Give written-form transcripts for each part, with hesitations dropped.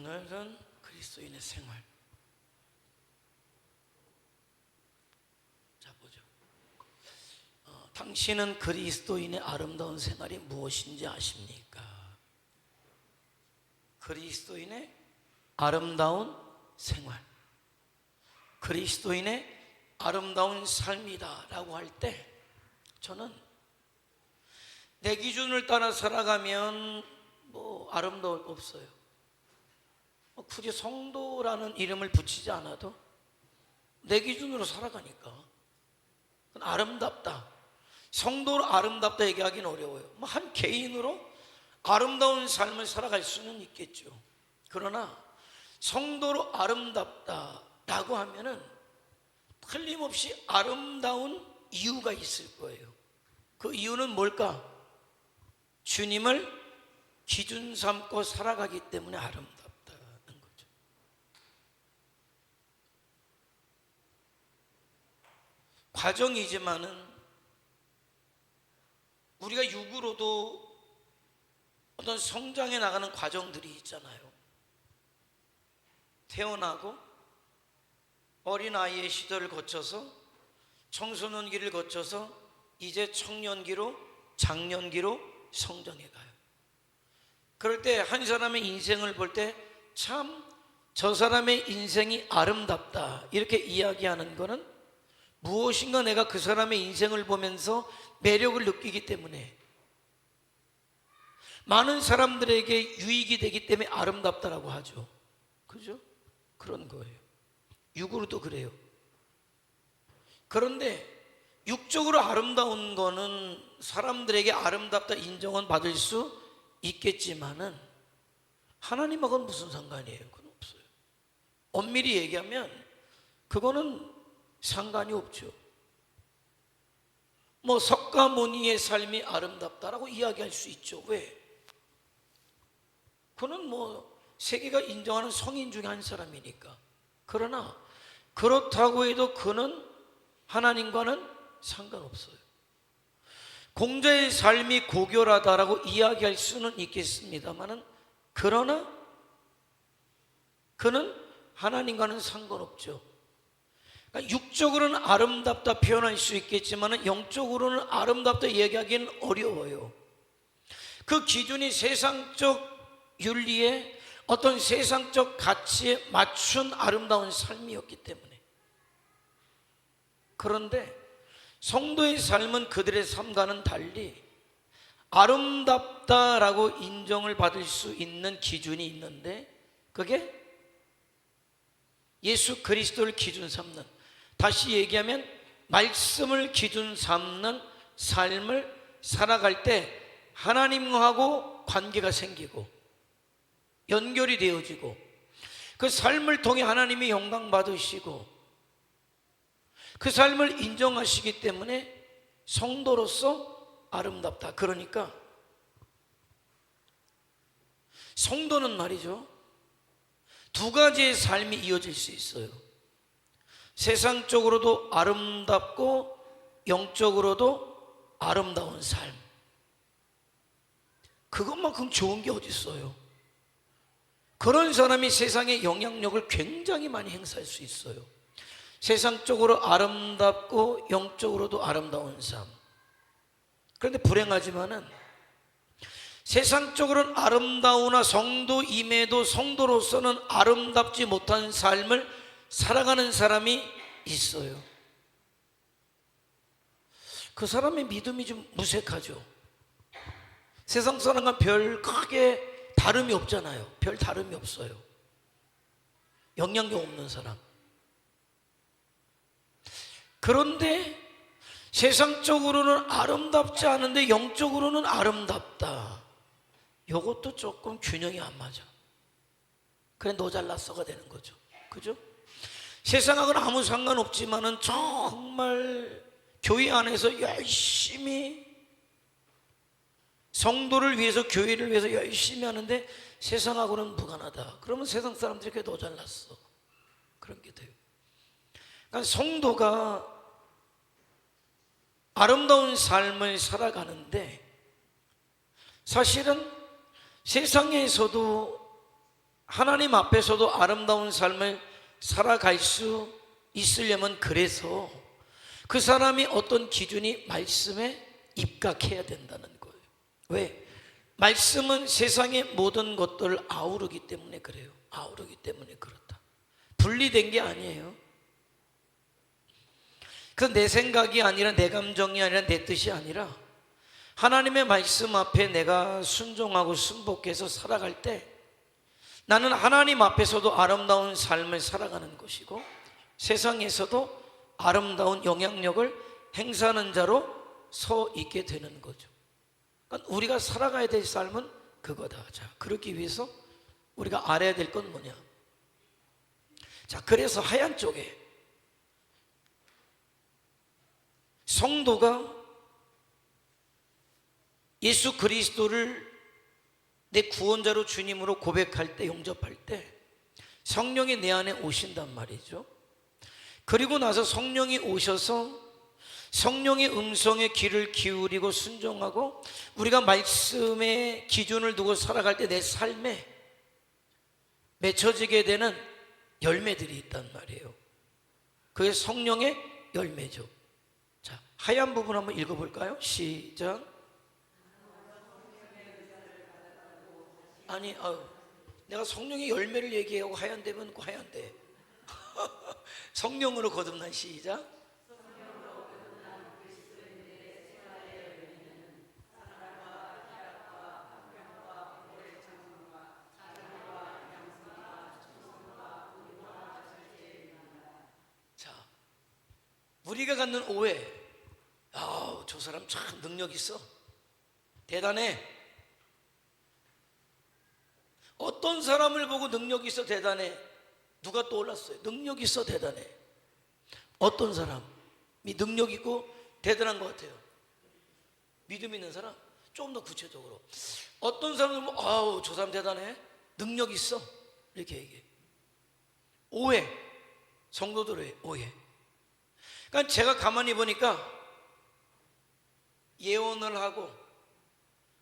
오늘은 그리스도인의 생활. 자, 보죠. 당신은 그리스도인의 아름다운 생활이 무엇인지 아십니까? 그리스도인의 아름다운 생활, 그리스도인의 아름다운 삶이다 라고 할 때 저는 내 기준을 따라 살아가면 아름다울 거 없어요. 굳이 성도라는 이름을 붙이지 않아도 내 기준으로 살아가니까 그건 아름답다. 성도로 아름답다 얘기하기는 어려워요. 한 개인으로 아름다운 삶을 살아갈 수는 있겠죠. 그러나 성도로 아름답다라고 하면은 틀림없이 아름다운 이유가 있을 거예요. 그 이유는 뭘까? 주님을 기준 삼고 살아가기 때문에 아름답다는 거죠. 과정이지만은 우리가 육으로도 어떤 성장해 나가는 과정들이 있잖아요. 태어나고 어린아이의 시절을 거쳐서 청소년기를 거쳐서 이제 청년기로 장년기로 성장해 가요. 그럴 때 한 사람의 인생을 볼 때 참 저 사람의 인생이 아름답다 이렇게 이야기하는 거는 무엇인가 내가 그 사람의 인생을 보면서 매력을 느끼기 때문에, 많은 사람들에게 유익이 되기 때문에 아름답다라고 하죠. 그죠? 그런 거예요. 육으로도 그래요. 그런데 육적으로 아름다운 거는 사람들에게 아름답다 인정은 받을 수 있겠지만은 하나님하고는 무슨 상관이에요? 그건 없어요. 엄밀히 얘기하면 그거는 상관이 없죠. 석가모니의 삶이 아름답다라고 이야기할 수 있죠. 왜? 그는 세계가 인정하는 성인 중에 한 사람이니까. 그러나 그렇다고 해도 그는 하나님과는 상관없어요. 공자의 삶이 고결하다라고 이야기할 수는 있겠습니다만은, 그러나 그는 하나님과는 상관없죠. 그러니까 육적으로는 아름답다 표현할 수 있겠지만 영적으로는 아름답다 이야기하기는 어려워요. 그 기준이 세상적 윤리에 어떤 세상적 가치에 맞춘 아름다운 삶이었기 때문에. 그런데 성도의 삶은 그들의 삶과는 달리 아름답다라고 인정을 받을 수 있는 기준이 있는데, 그게 예수 그리스도를 기준 삼는, 다시 얘기하면 말씀을 기준 삼는 삶을 살아갈 때 하나님하고 관계가 생기고 연결이 되어지고 그 삶을 통해 하나님이 영광 받으시고 그 삶을 인정하시기 때문에 성도로서 아름답다. 그러니까 성도는 말이죠, 두 가지의 삶이 이어질 수 있어요. 세상적으로도 아름답고 영적으로도 아름다운 삶. 그것만큼 좋은 게 어디 있어요? 그런 사람이 세상에 영향력을 굉장히 많이 행사할 수 있어요. 세상적으로 아름답고 영적으로도 아름다운 삶. 그런데 불행하지만은 세상적으로는 아름다우나 성도임에도 성도로서는 아름답지 못한 삶을 살아가는 사람이 있어요. 그 사람의 믿음이 좀 무색하죠. 세상 사람과 별 크게 다름이 없잖아요. 별 다름이 없어요. 영향력 없는 사람. 그런데 세상적으로는 아름답지 않은데 영적으로는 아름답다. 이것도 조금 균형이 안 맞아. 그래, 너 잘났어가 되는 거죠. 그죠? 세상하고는 아무 상관없지만은 정말 교회 안에서 열심히 성도를 위해서, 교회를 위해서 열심히 하는데 세상하고는 무관하다. 그러면 세상 사람들이 그래, 너 잘났어. 그런 게 돼요. 그러니까 성도가 아름다운 삶을 살아가는데 사실은 세상에서도 하나님 앞에서도 아름다운 삶을 살아갈 수 있으려면, 그래서 그 사람이 어떤 기준이 말씀에 입각해야 된다는 거예요. 왜? 말씀은 세상의 모든 것들을 아우르기 때문에 그래요. 아우르기 때문에 그렇다. 분리된 게 아니에요. 그 내 생각이 아니라, 내 감정이 아니라, 내 뜻이 아니라 하나님의 말씀 앞에 내가 순종하고 순복해서 살아갈 때 나는 하나님 앞에서도 아름다운 삶을 살아가는 것이고, 세상에서도 아름다운 영향력을 행사하는 자로 서 있게 되는 거죠. 그러니까 우리가 살아가야 될 삶은 그거다. 자, 그러기 위해서 우리가 알아야 될 건 뭐냐? 자, 그래서 하얀 쪽에 성도가 예수 그리스도를 내 구원자로 주님으로 고백할 때, 영접할 때 성령이 내 안에 오신단 말이죠. 그리고 나서 성령이 오셔서 성령의 음성에 귀를 기울이고 순종하고 우리가 말씀의 기준을 두고 살아갈 때 내 삶에 맺혀지게 되는 열매들이 있단 말이에요. 그게 성령의 열매죠. 자, 하얀 부분 한번 읽어볼까요? 시작. 아니, 내가 성령의 열매를 얘기하고 하얀되면 하얀데 성령으로 거듭난, 시작. 자, 우리가 갖는 오해, 저 사람 참 능력 있어, 대단해. 어떤 사람을 보고 능력 있어, 대단해, 누가 떠올랐어요? 능력 있어, 대단해. 어떤 사람이 능력 있고 대단한 것 같아요? 믿음 있는 사람? 조금 더 구체적으로 어떤 사람은 저 사람 대단해, 능력 있어, 이렇게 얘기해. 오해, 성도들의 오해. 그러니까 제가 가만히 보니까 예언을 하고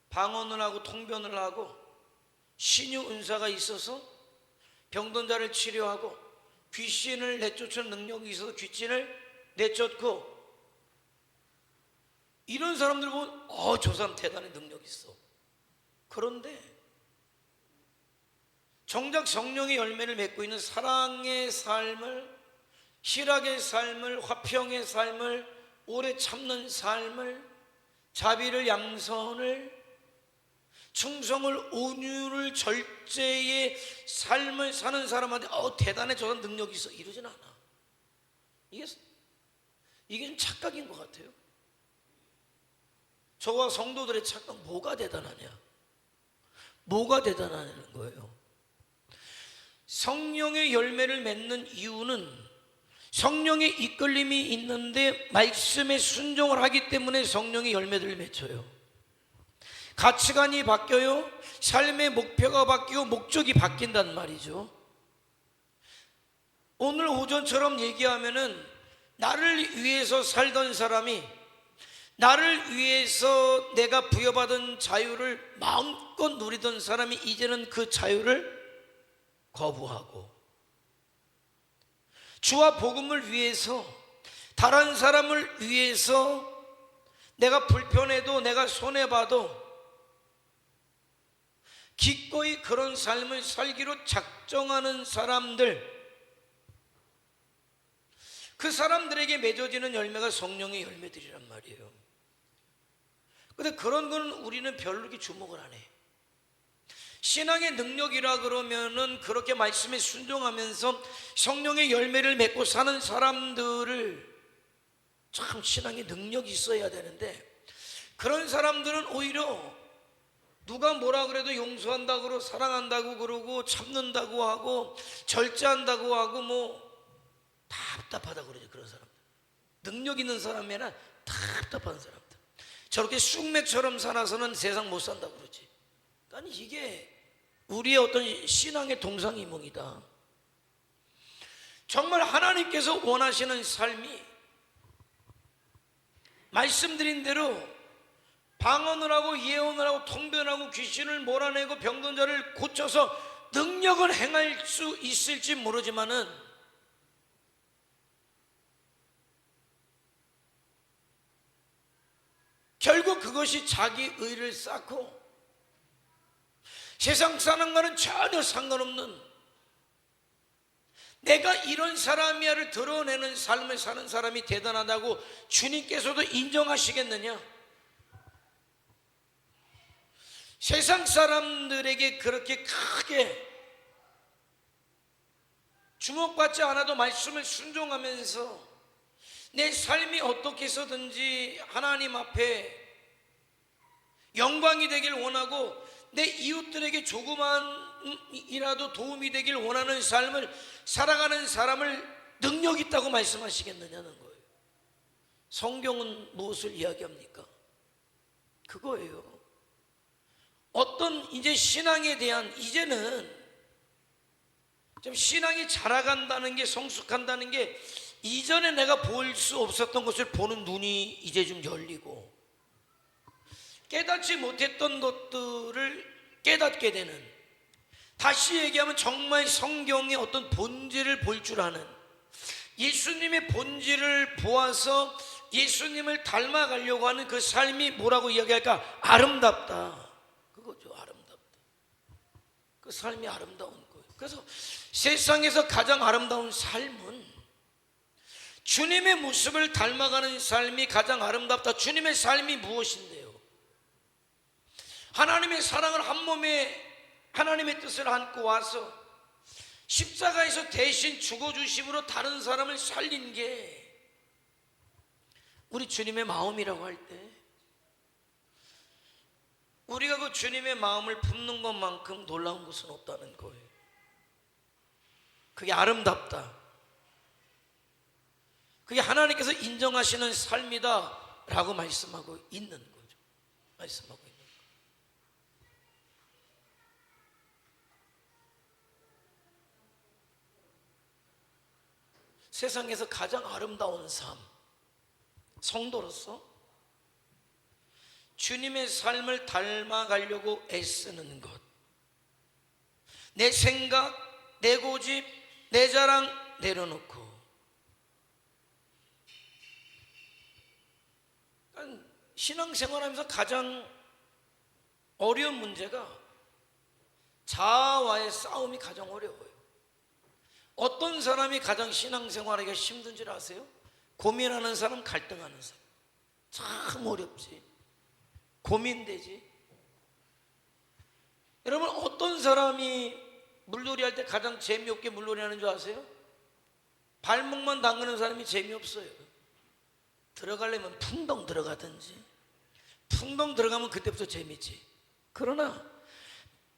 방언을 하고 통변을 하고 신유 은사가 있어서 병든 자를 치료하고 귀신을 내쫓는 능력이 있어서 귀신을 내쫓고, 이런 사람들 보면 저 사람 대단히 능력 있어. 그런데 정작 성령의 열매를 맺고 있는 사랑의 삶을, 희락의 삶을, 화평의 삶을, 오래 참는 삶을, 자비를, 양선을, 충성을, 온유를, 절제의 삶을 사는 사람한테 대단해, 저 사람 능력이 있어, 이러진 않아. 이게 좀 착각인 것 같아요. 저와 성도들의 착각, 뭐가 대단하냐? 뭐가 대단하냐는 거예요. 성령의 열매를 맺는 이유는 성령의 이끌림이 있는데 말씀에 순종을 하기 때문에 성령의 열매들을 맺혀요. 가치관이 바뀌어요. 삶의 목표가 바뀌고 목적이 바뀐단 말이죠. 오늘 오전처럼 얘기하면은 나를 위해서 살던 사람이 나를 위해서 내가 부여받은 자유를 마음껏 누리던 사람이 이제는 그 자유를 거부하고 주와 복음을 위해서, 다른 사람을 위해서 내가 불편해도 내가 손해봐도 기꺼이 그런 삶을 살기로 작정하는 사람들, 그 사람들에게 맺어지는 열매가 성령의 열매들이란 말이에요. 근데 그런 거는 우리는 별로 이렇게 주목을 안 해. 신앙의 능력이라 그러면은 그렇게 말씀에 순종하면서 성령의 열매를 맺고 사는 사람들을, 참 신앙의 능력이 있어야 되는데, 그런 사람들은 오히려 누가 뭐라 그래도 용서한다고 그러고 사랑한다고 그러고 참는다고 하고 절제한다고 하고 답답하다고 그러죠. 그런 사람들, 능력 있는 사람이 아니라 답답한 사람들, 저렇게 쑥맥처럼 살아서는 세상 못 산다고 그러지. 아니, 이게 우리의 어떤 신앙의 동상이몽이다. 정말 하나님께서 원하시는 삶이 말씀드린 대로 방언을 하고 예언을 하고 통변하고 귀신을 몰아내고 병든 자를 고쳐서 능력은 행할 수 있을지 모르지만은 결국 그것이 자기 의를 쌓고 세상 사람과는 전혀 상관없는 내가 이런 사람이야를 드러내는 삶을 사는 사람이 대단하다고 주님께서도 인정하시겠느냐? 세상 사람들에게 그렇게 크게 주목받지 않아도 말씀을 순종하면서 내 삶이 어떻게 해서든지 하나님 앞에 영광이 되길 원하고 내 이웃들에게 조그만이라도 도움이 되길 원하는 삶을 살아가는 사람을 능력 있다고 말씀하시겠느냐는 거예요. 성경은 무엇을 이야기합니까? 그거예요. 어떤 이제 신앙에 대한 이제는 좀 신앙이 자라간다는 게 성숙한다는 게 이전에 내가 볼 수 없었던 것을 보는 눈이 이제 좀 열리고 깨닫지 못했던 것들을 깨닫게 되는, 다시 얘기하면 정말 성경의 어떤 본질을 볼 줄 아는, 예수님의 본질을 보아서 예수님을 닮아가려고 하는 그 삶이 뭐라고 이야기할까? 아름답다. 그거죠. 아름답다. 그 삶이 아름다운 거예요. 그래서 세상에서 가장 아름다운 삶은 주님의 모습을 닮아가는 삶이 가장 아름답다. 주님의 삶이 무엇인데요? 하나님의 사랑을 한 몸에 하나님의 뜻을 안고 와서 십자가에서 대신 죽어주심으로 다른 사람을 살린 게 우리 주님의 마음이라고 할 때 우리가 그 주님의 마음을 품는 것만큼 놀라운 것은 없다는 거예요. 그게 아름답다. 그게 하나님께서 인정하시는 삶이다 라고 말씀하고 있는 거죠. 말씀하고 있는 거예요. 세상에서 가장 아름다운 삶, 성도로서 주님의 삶을 닮아가려고 애쓰는 것, 내 생각, 내 고집, 내 자랑 내려놓고, 신앙생활하면서 가장 어려운 문제가 자아와의 싸움이 가장 어려워요. 어떤 사람이 가장 신앙생활하기가 힘든 줄 아세요? 고민하는 사람, 갈등하는 사람. 참 어렵지. 고민되지. 여러분, 어떤 사람이 물놀이 할 때 가장 재미없게 물놀이 하는 줄 아세요? 발목만 담그는 사람이 재미없어요. 들어가려면 풍덩 들어가든지, 풍덩 들어가면 그때부터 재밌지. 그러나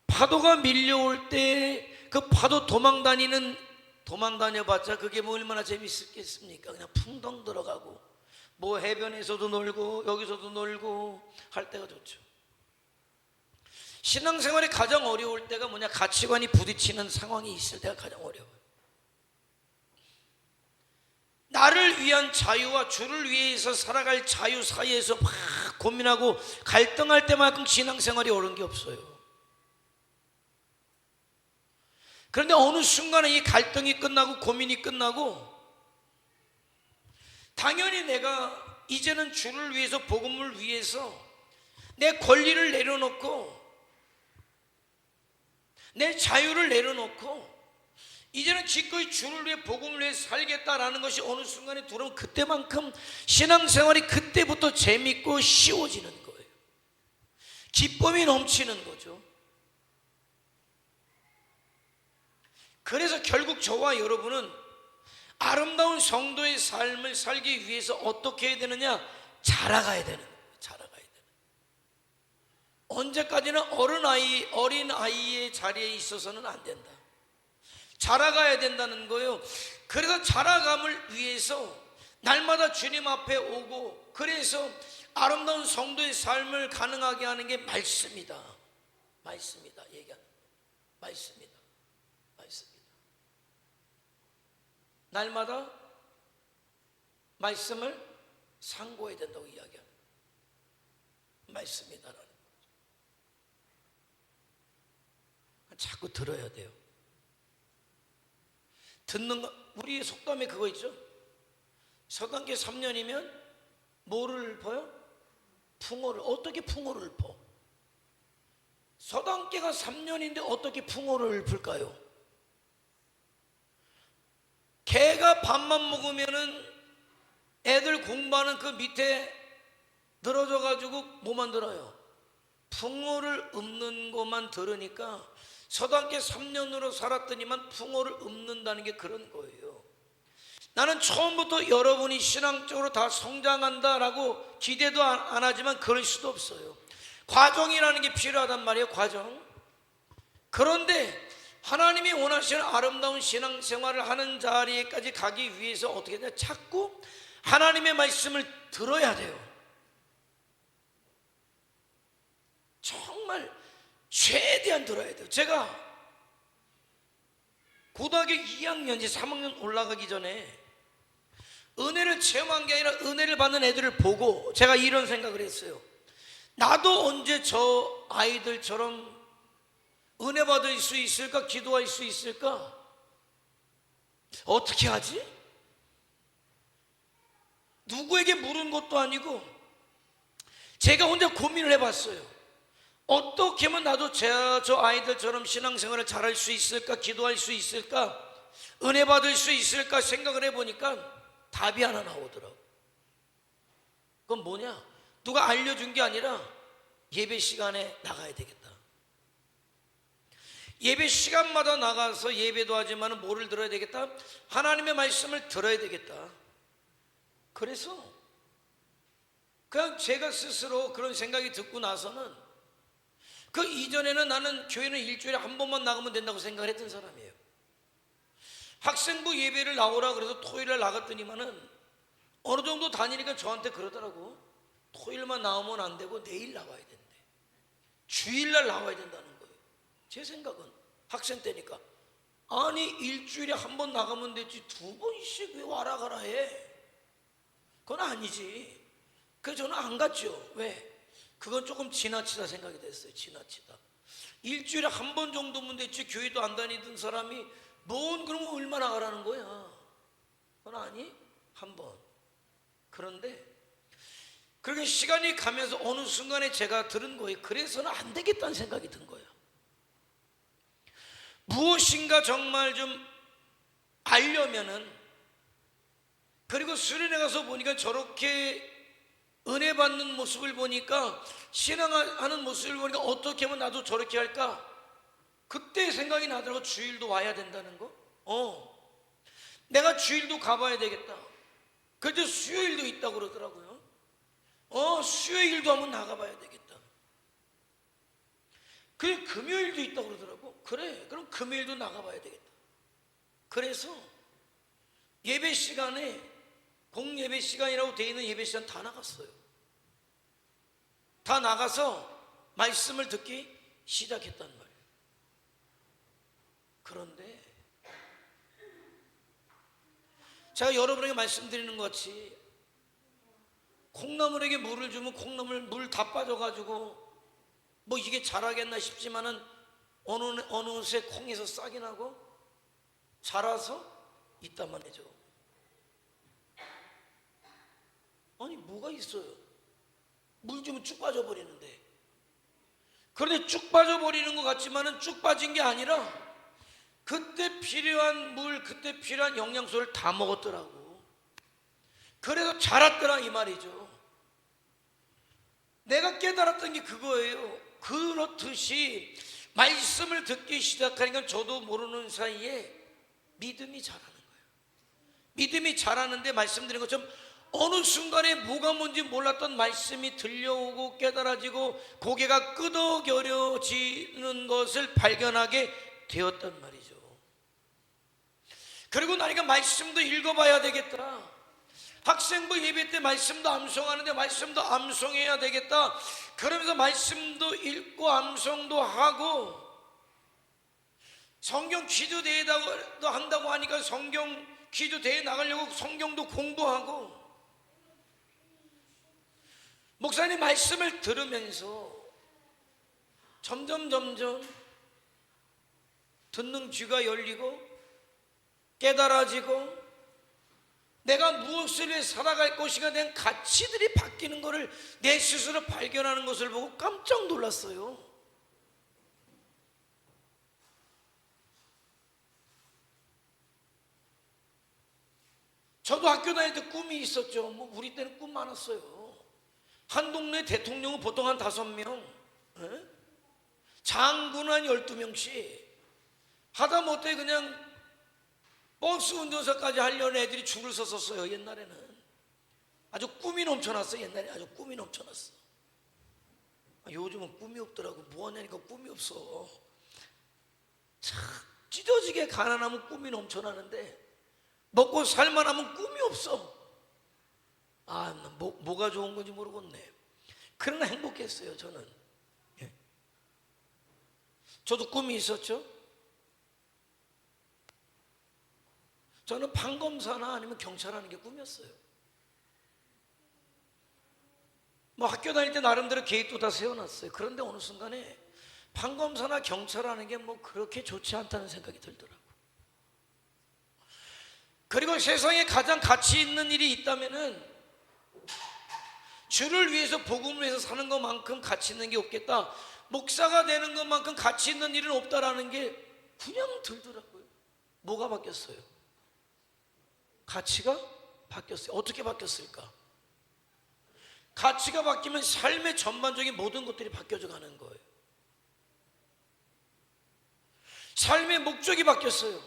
파도가 밀려올 때 그 파도 도망 다녀봤자 그게 뭐 얼마나 재밌겠습니까? 그냥 풍덩 들어가고 뭐 해변에서도 놀고 여기서도 놀고 할 때가 좋죠. 신앙생활이 가장 어려울 때가 뭐냐? 가치관이 부딪히는 상황이 있을 때가 가장 어려워요. 나를 위한 자유와 주를 위해서 살아갈 자유 사이에서 막 고민하고 갈등할 때만큼 신앙생활이 어려운 게 없어요. 그런데 어느 순간에 이 갈등이 끝나고 고민이 끝나고 당연히 내가 이제는 주를 위해서, 복음을 위해서 내 권리를 내려놓고 내 자유를 내려놓고 이제는 기꺼이 주를 위해, 복음을 위해 살겠다라는 것이 어느 순간에 들어오면 그때만큼 신앙생활이 그때부터 재밌고 쉬워지는 거예요. 기쁨이 넘치는 거죠. 그래서 결국 저와 여러분은 아름다운 성도의 삶을 살기 위해서 어떻게 해야 되느냐? 자라가야 되는 거예요. 자라가야 되는 거예요. 언제까지나 어린 아이의 자리에 있어서는 안 된다. 자라가야 된다는 거예요. 그래서 자라감을 위해서 날마다 주님 앞에 오고, 그래서 아름다운 성도의 삶을 가능하게 하는 게 말씀이다. 말씀이다. 얘기하는 말씀이다. 말씀이다. 날마다 말씀을 상고해야 된다고 이야기합니다. 말씀이다라는 거죠. 자꾸 들어야 돼요. 듣는 거, 우리 속담에 그거 있죠. 서당계 3년이면 뭐를 퍼요? 풍어를. 어떻게 풍어를 퍼? 서당계가 3년인데 어떻게 풍어를 풀까요? 개가 밥만 먹으면은 애들 공부하는 그 밑에 늘어져 가지고 뭐 만들어요? 풍어를 읊는 것만 들으니까 서당계 3년으로 살았더니만 풍어를 읊는다는 게 그런 거예요. 나는 처음부터 여러분이 신앙적으로 다 성장한다라고 기대도 안 하지만 그럴 수도 없어요. 과정이라는 게 필요하단 말이에요. 과정. 그런데 하나님이 원하시는 아름다운 신앙생활을 하는 자리에까지 가기 위해서 어떻게 되냐? 자꾸 하나님의 말씀을 들어야 돼요. 정말 최대한 들어야 돼요. 제가 고등학교 2학년 이제 3학년 올라가기 전에 은혜를 체험한 게 아니라 은혜를 받는 애들을 보고 제가 이런 생각을 했어요. 나도 언제 저 아이들처럼 은혜 받을 수 있을까? 기도할 수 있을까? 어떻게 하지? 누구에게 물은 것도 아니고 제가 혼자 고민을 해봤어요. 어떻게 하면 나도 저 아이들처럼 신앙생활을 잘할 수 있을까? 기도할 수 있을까? 은혜 받을 수 있을까? 생각을 해보니까 답이 하나 나오더라고. 그건 뭐냐? 누가 알려준 게 아니라 예배 시간에 나가야 되겠다. 예배 시간마다 나가서 예배도 하지만 뭐를 들어야 되겠다? 하나님의 말씀을 들어야 되겠다. 그래서 그냥 제가 스스로 그런 생각이 듣고 나서는 그 이전에는 나는 교회는 일주일에 한 번만 나가면 된다고 생각을 했던 사람이에요. 학생부 예배를 나오라 그래서 토요일에 나갔더니만은 어느 정도 다니니까 저한테 그러더라고. 토요일만 나오면 안 되고 내일 나와야 된대. 주일날 나와야 된다는 거예요. 제 생각은 학생 때니까 아니 일주일에 한 번 나가면 되지 두 번씩 왜 와라 가라 해? 그건 아니지. 그래서 저는 안 갔죠. 왜? 그건 조금 지나치다 생각이 됐어요. 지나치다. 일주일에 한 번 정도면 됐지 교회도 안 다니던 사람이 뭔 그러면 얼마나 가라는 거야? 그건 아니? 한 번. 그런데 그렇게 시간이 가면서 어느 순간에 제가 들은 거예요. 그래서는 안 되겠다는 생각이 든 거예요. 무엇인가 정말 좀 알려면은, 그리고 수련회 가서 보니까 저렇게 은혜 받는 모습을 보니까, 신앙하는 모습을 보니까 어떻게 하면 나도 저렇게 할까? 그때 생각이 나더라고. 주일도 와야 된다는 거. 내가 주일도 가봐야 되겠다. 그래도 수요일도 있다고 그러더라고요. 수요일도 한번 나가봐야 되겠다. 그래, 금요일도 있다고 그러더라고. 그래, 그럼 금요일도 나가봐야 되겠다. 그래서 예배 시간에 공예배 시간이라고 되어 있는 예배 시간 다 나갔어요. 다 나가서 말씀을 듣기 시작했단 말이에요. 그런데 제가 여러분에게 말씀드리는 것 같이 콩나물에게 물을 주면 콩나물 물 다 빠져가지고 뭐 이게 자라겠나 싶지만은 어느새 콩에서 싹이 나고 자라서 있단 말이죠. 아니 뭐가 있어요? 물 주면 쭉 빠져버리는데. 그런데 쭉 빠져버리는 것 같지만은 쭉 빠진 게 아니라 그때 필요한 물, 그때 필요한 영양소를 다 먹었더라고. 그래서 자랐더라 이 말이죠. 내가 깨달았던 게 그거예요. 그렇듯이 말씀을 듣기 시작하니까 저도 모르는 사이에 믿음이 자라는 거예요. 믿음이 자라는데 말씀드린 것처럼 어느 순간에 뭐가 뭔지 몰랐던 말씀이 들려오고 깨달아지고 고개가 끄덕여려지는 것을 발견하게 되었단 말이죠. 그리고 나니까 말씀도 읽어봐야 되겠다. 학생부 예배 때 말씀도 암송하는데 말씀도 암송해야 되겠다. 그러면서 말씀도 읽고 암송도 하고, 성경 퀴즈 대회도 한다고 하니까 성경 퀴즈 대회 나가려고 성경도 공부하고, 목사님 말씀을 들으면서 점점 듣는 귀가 열리고 깨달아지고 내가 무엇을 위해 살아갈 것인가 된 가치들이 바뀌는 것을 내 스스로 발견하는 것을 보고 깜짝 놀랐어요. 저도 학교 다닐 때 꿈이 있었죠. 뭐 우리 때는 꿈 많았어요. 한 동네 대통령은 보통 한 5명, 장군 한 12명씩 하다못해 그냥 버스 운전사까지 하려는 애들이 줄을 섰었어요. 옛날에는 아주 꿈이 넘쳐났어. 옛날에 아주 꿈이 넘쳐났어. 요즘은 꿈이 없더라고. 뭐하냐니까 꿈이 없어. 참 찢어지게 가난하면 꿈이 넘쳐나는데 먹고 살만하면 꿈이 없어. 뭐가 좋은 건지 모르겠네. 그러나 행복했어요. 저는. 저도 꿈이 있었죠. 저는 판검사나 아니면 경찰하는 게 꿈이었어요. 뭐 학교 다닐 때 나름대로 계획도 다 세워놨어요. 그런데 어느 순간에 판검사나 경찰하는 게 뭐 그렇게 좋지 않다는 생각이 들더라고요. 그리고 세상에 가장 가치 있는 일이 있다면은 주를 위해서 복음을 위해서 사는 것만큼 가치 있는 게 없겠다. 목사가 되는 것만큼 가치 있는 일은 없다라는 게 그냥 들더라고요. 뭐가 바뀌었어요? 가치가 바뀌었어요. 어떻게 바뀌었을까? 가치가 바뀌면 삶의 전반적인 모든 것들이 바뀌어져 가는 거예요. 삶의 목적이 바뀌었어요.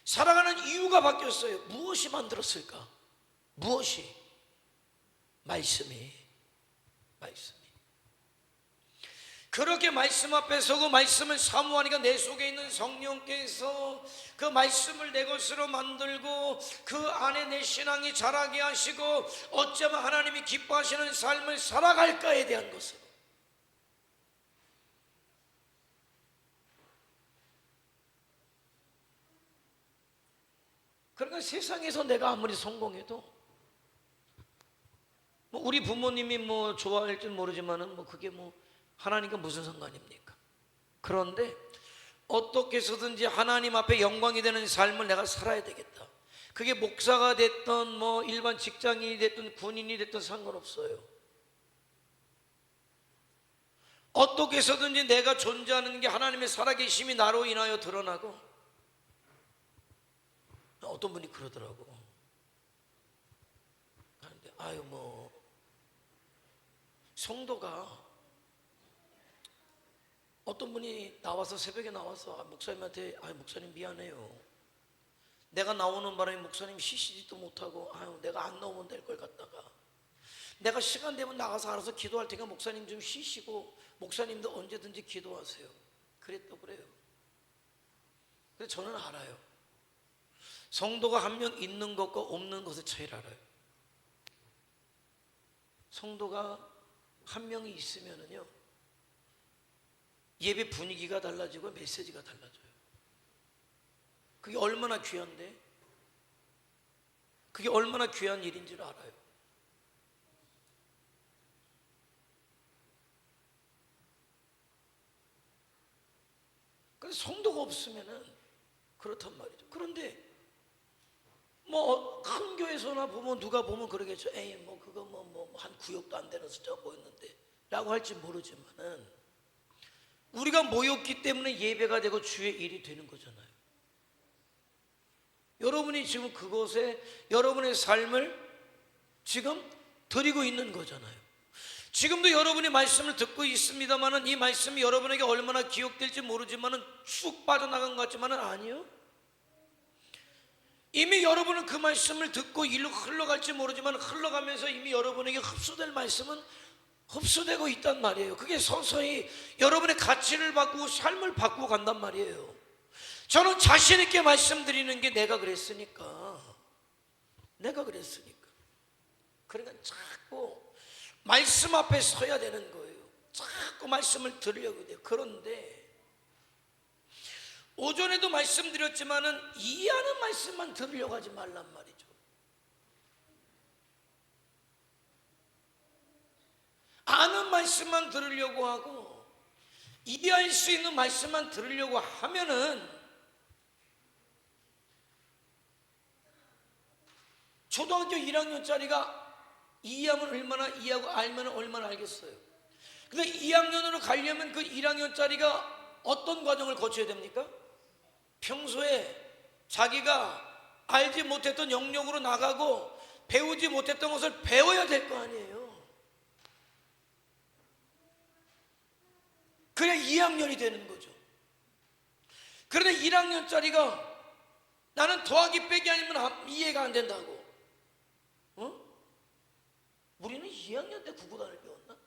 살아가는 이유가 바뀌었어요. 무엇이 만들었을까? 무엇이? 말씀이. 그렇게 말씀 앞에 서고 말씀을 사모하니까 내 속에 있는 성령께서 그 말씀을 내 것으로 만들고 그 안에 내 신앙이 자라게 하시고 어쩌면 하나님이 기뻐하시는 삶을 살아갈까에 대한 것으로. 그러니까 세상에서 내가 아무리 성공해도 뭐 우리 부모님이 뭐 좋아할지 모르지만은 뭐 그게 뭐 하나님과 무슨 상관입니까? 그런데 어떻게 해서든지 하나님 앞에 영광이 되는 삶을 내가 살아야 되겠다. 그게 목사가 됐던 뭐 일반 직장인이 됐든 군인이 됐든 상관없어요. 어떻게 해서든지 내가 존재하는 게 하나님의 살아계심이 나로 인하여 드러나고. 어떤 분이 그러더라고. 하는데 뭐 성도가 어떤 분이 나와서 새벽에 나와서 목사님한테 목사님 미안해요. 내가 나오는 바람에 목사님 쉬시지도 못하고 내가 안 나오면 될 걸 갖다가 내가 시간 되면 나가서 알아서 기도할 테니까 목사님 좀 쉬시고 목사님도 언제든지 기도하세요. 그랬다고 그래요. 근데 저는 알아요. 성도가 한 명 있는 것과 없는 것의 차이를 알아요. 성도가 한 명이 있으면은요 예배 분위기가 달라지고 메시지가 달라져요. 그게 얼마나 귀한데? 그게 얼마나 귀한 일인 줄 알아요. 그래서 성도가 없으면은 그렇단 말이죠. 그런데 뭐 큰 교회에서나 보면 누가 보면 그러겠죠. 뭐 그거 뭐 한 구역도 안 되는 숫자 모였는데 라고 할지 모르지만은 우리가 모였기 때문에 예배가 되고 주의 일이 되는 거잖아요. 여러분이 지금 그곳에 여러분의 삶을 지금 드리고 있는 거잖아요. 지금도 여러분이 말씀을 듣고 있습니다만은 이 말씀이 여러분에게 얼마나 기억될지 모르지만은 쑥 빠져나간 것 같지만은 아니요. 이미 여러분은 그 말씀을 듣고 일로 흘러갈지 모르지만 흘러가면서 이미 여러분에게 흡수될 말씀은 흡수되고 있단 말이에요. 그게 서서히 여러분의 가치를 바꾸고 삶을 바꾸고 간단 말이에요. 저는 자신 있게 말씀드리는 게 내가 그랬으니까. 그러니까 자꾸 말씀 앞에 서야 되는 거예요. 자꾸 말씀을 들으려고 돼요. 그런데 오전에도 말씀드렸지만은 이해하는 말씀만 들으려고 하지 말란 말이죠. 아는 말씀만 들으려고 하고 이해할 수 있는 말씀만 들으려고 하면은 초등학교 1학년짜리가 이해하면 얼마나 이해하고 알면 얼마나 알겠어요. 근데 2학년으로 가려면 그 1학년짜리가 어떤 과정을 거쳐야 됩니까? 평소에 자기가 알지 못했던 영역으로 나가고 배우지 못했던 것을 배워야 될 거 아니에요. 그래야 2학년이 되는 거죠. 그런데 1학년짜리가 나는 더하기 빼기 아니면 이해가 안 된다고. 우리는 2학년 때 구구단을 배웠나?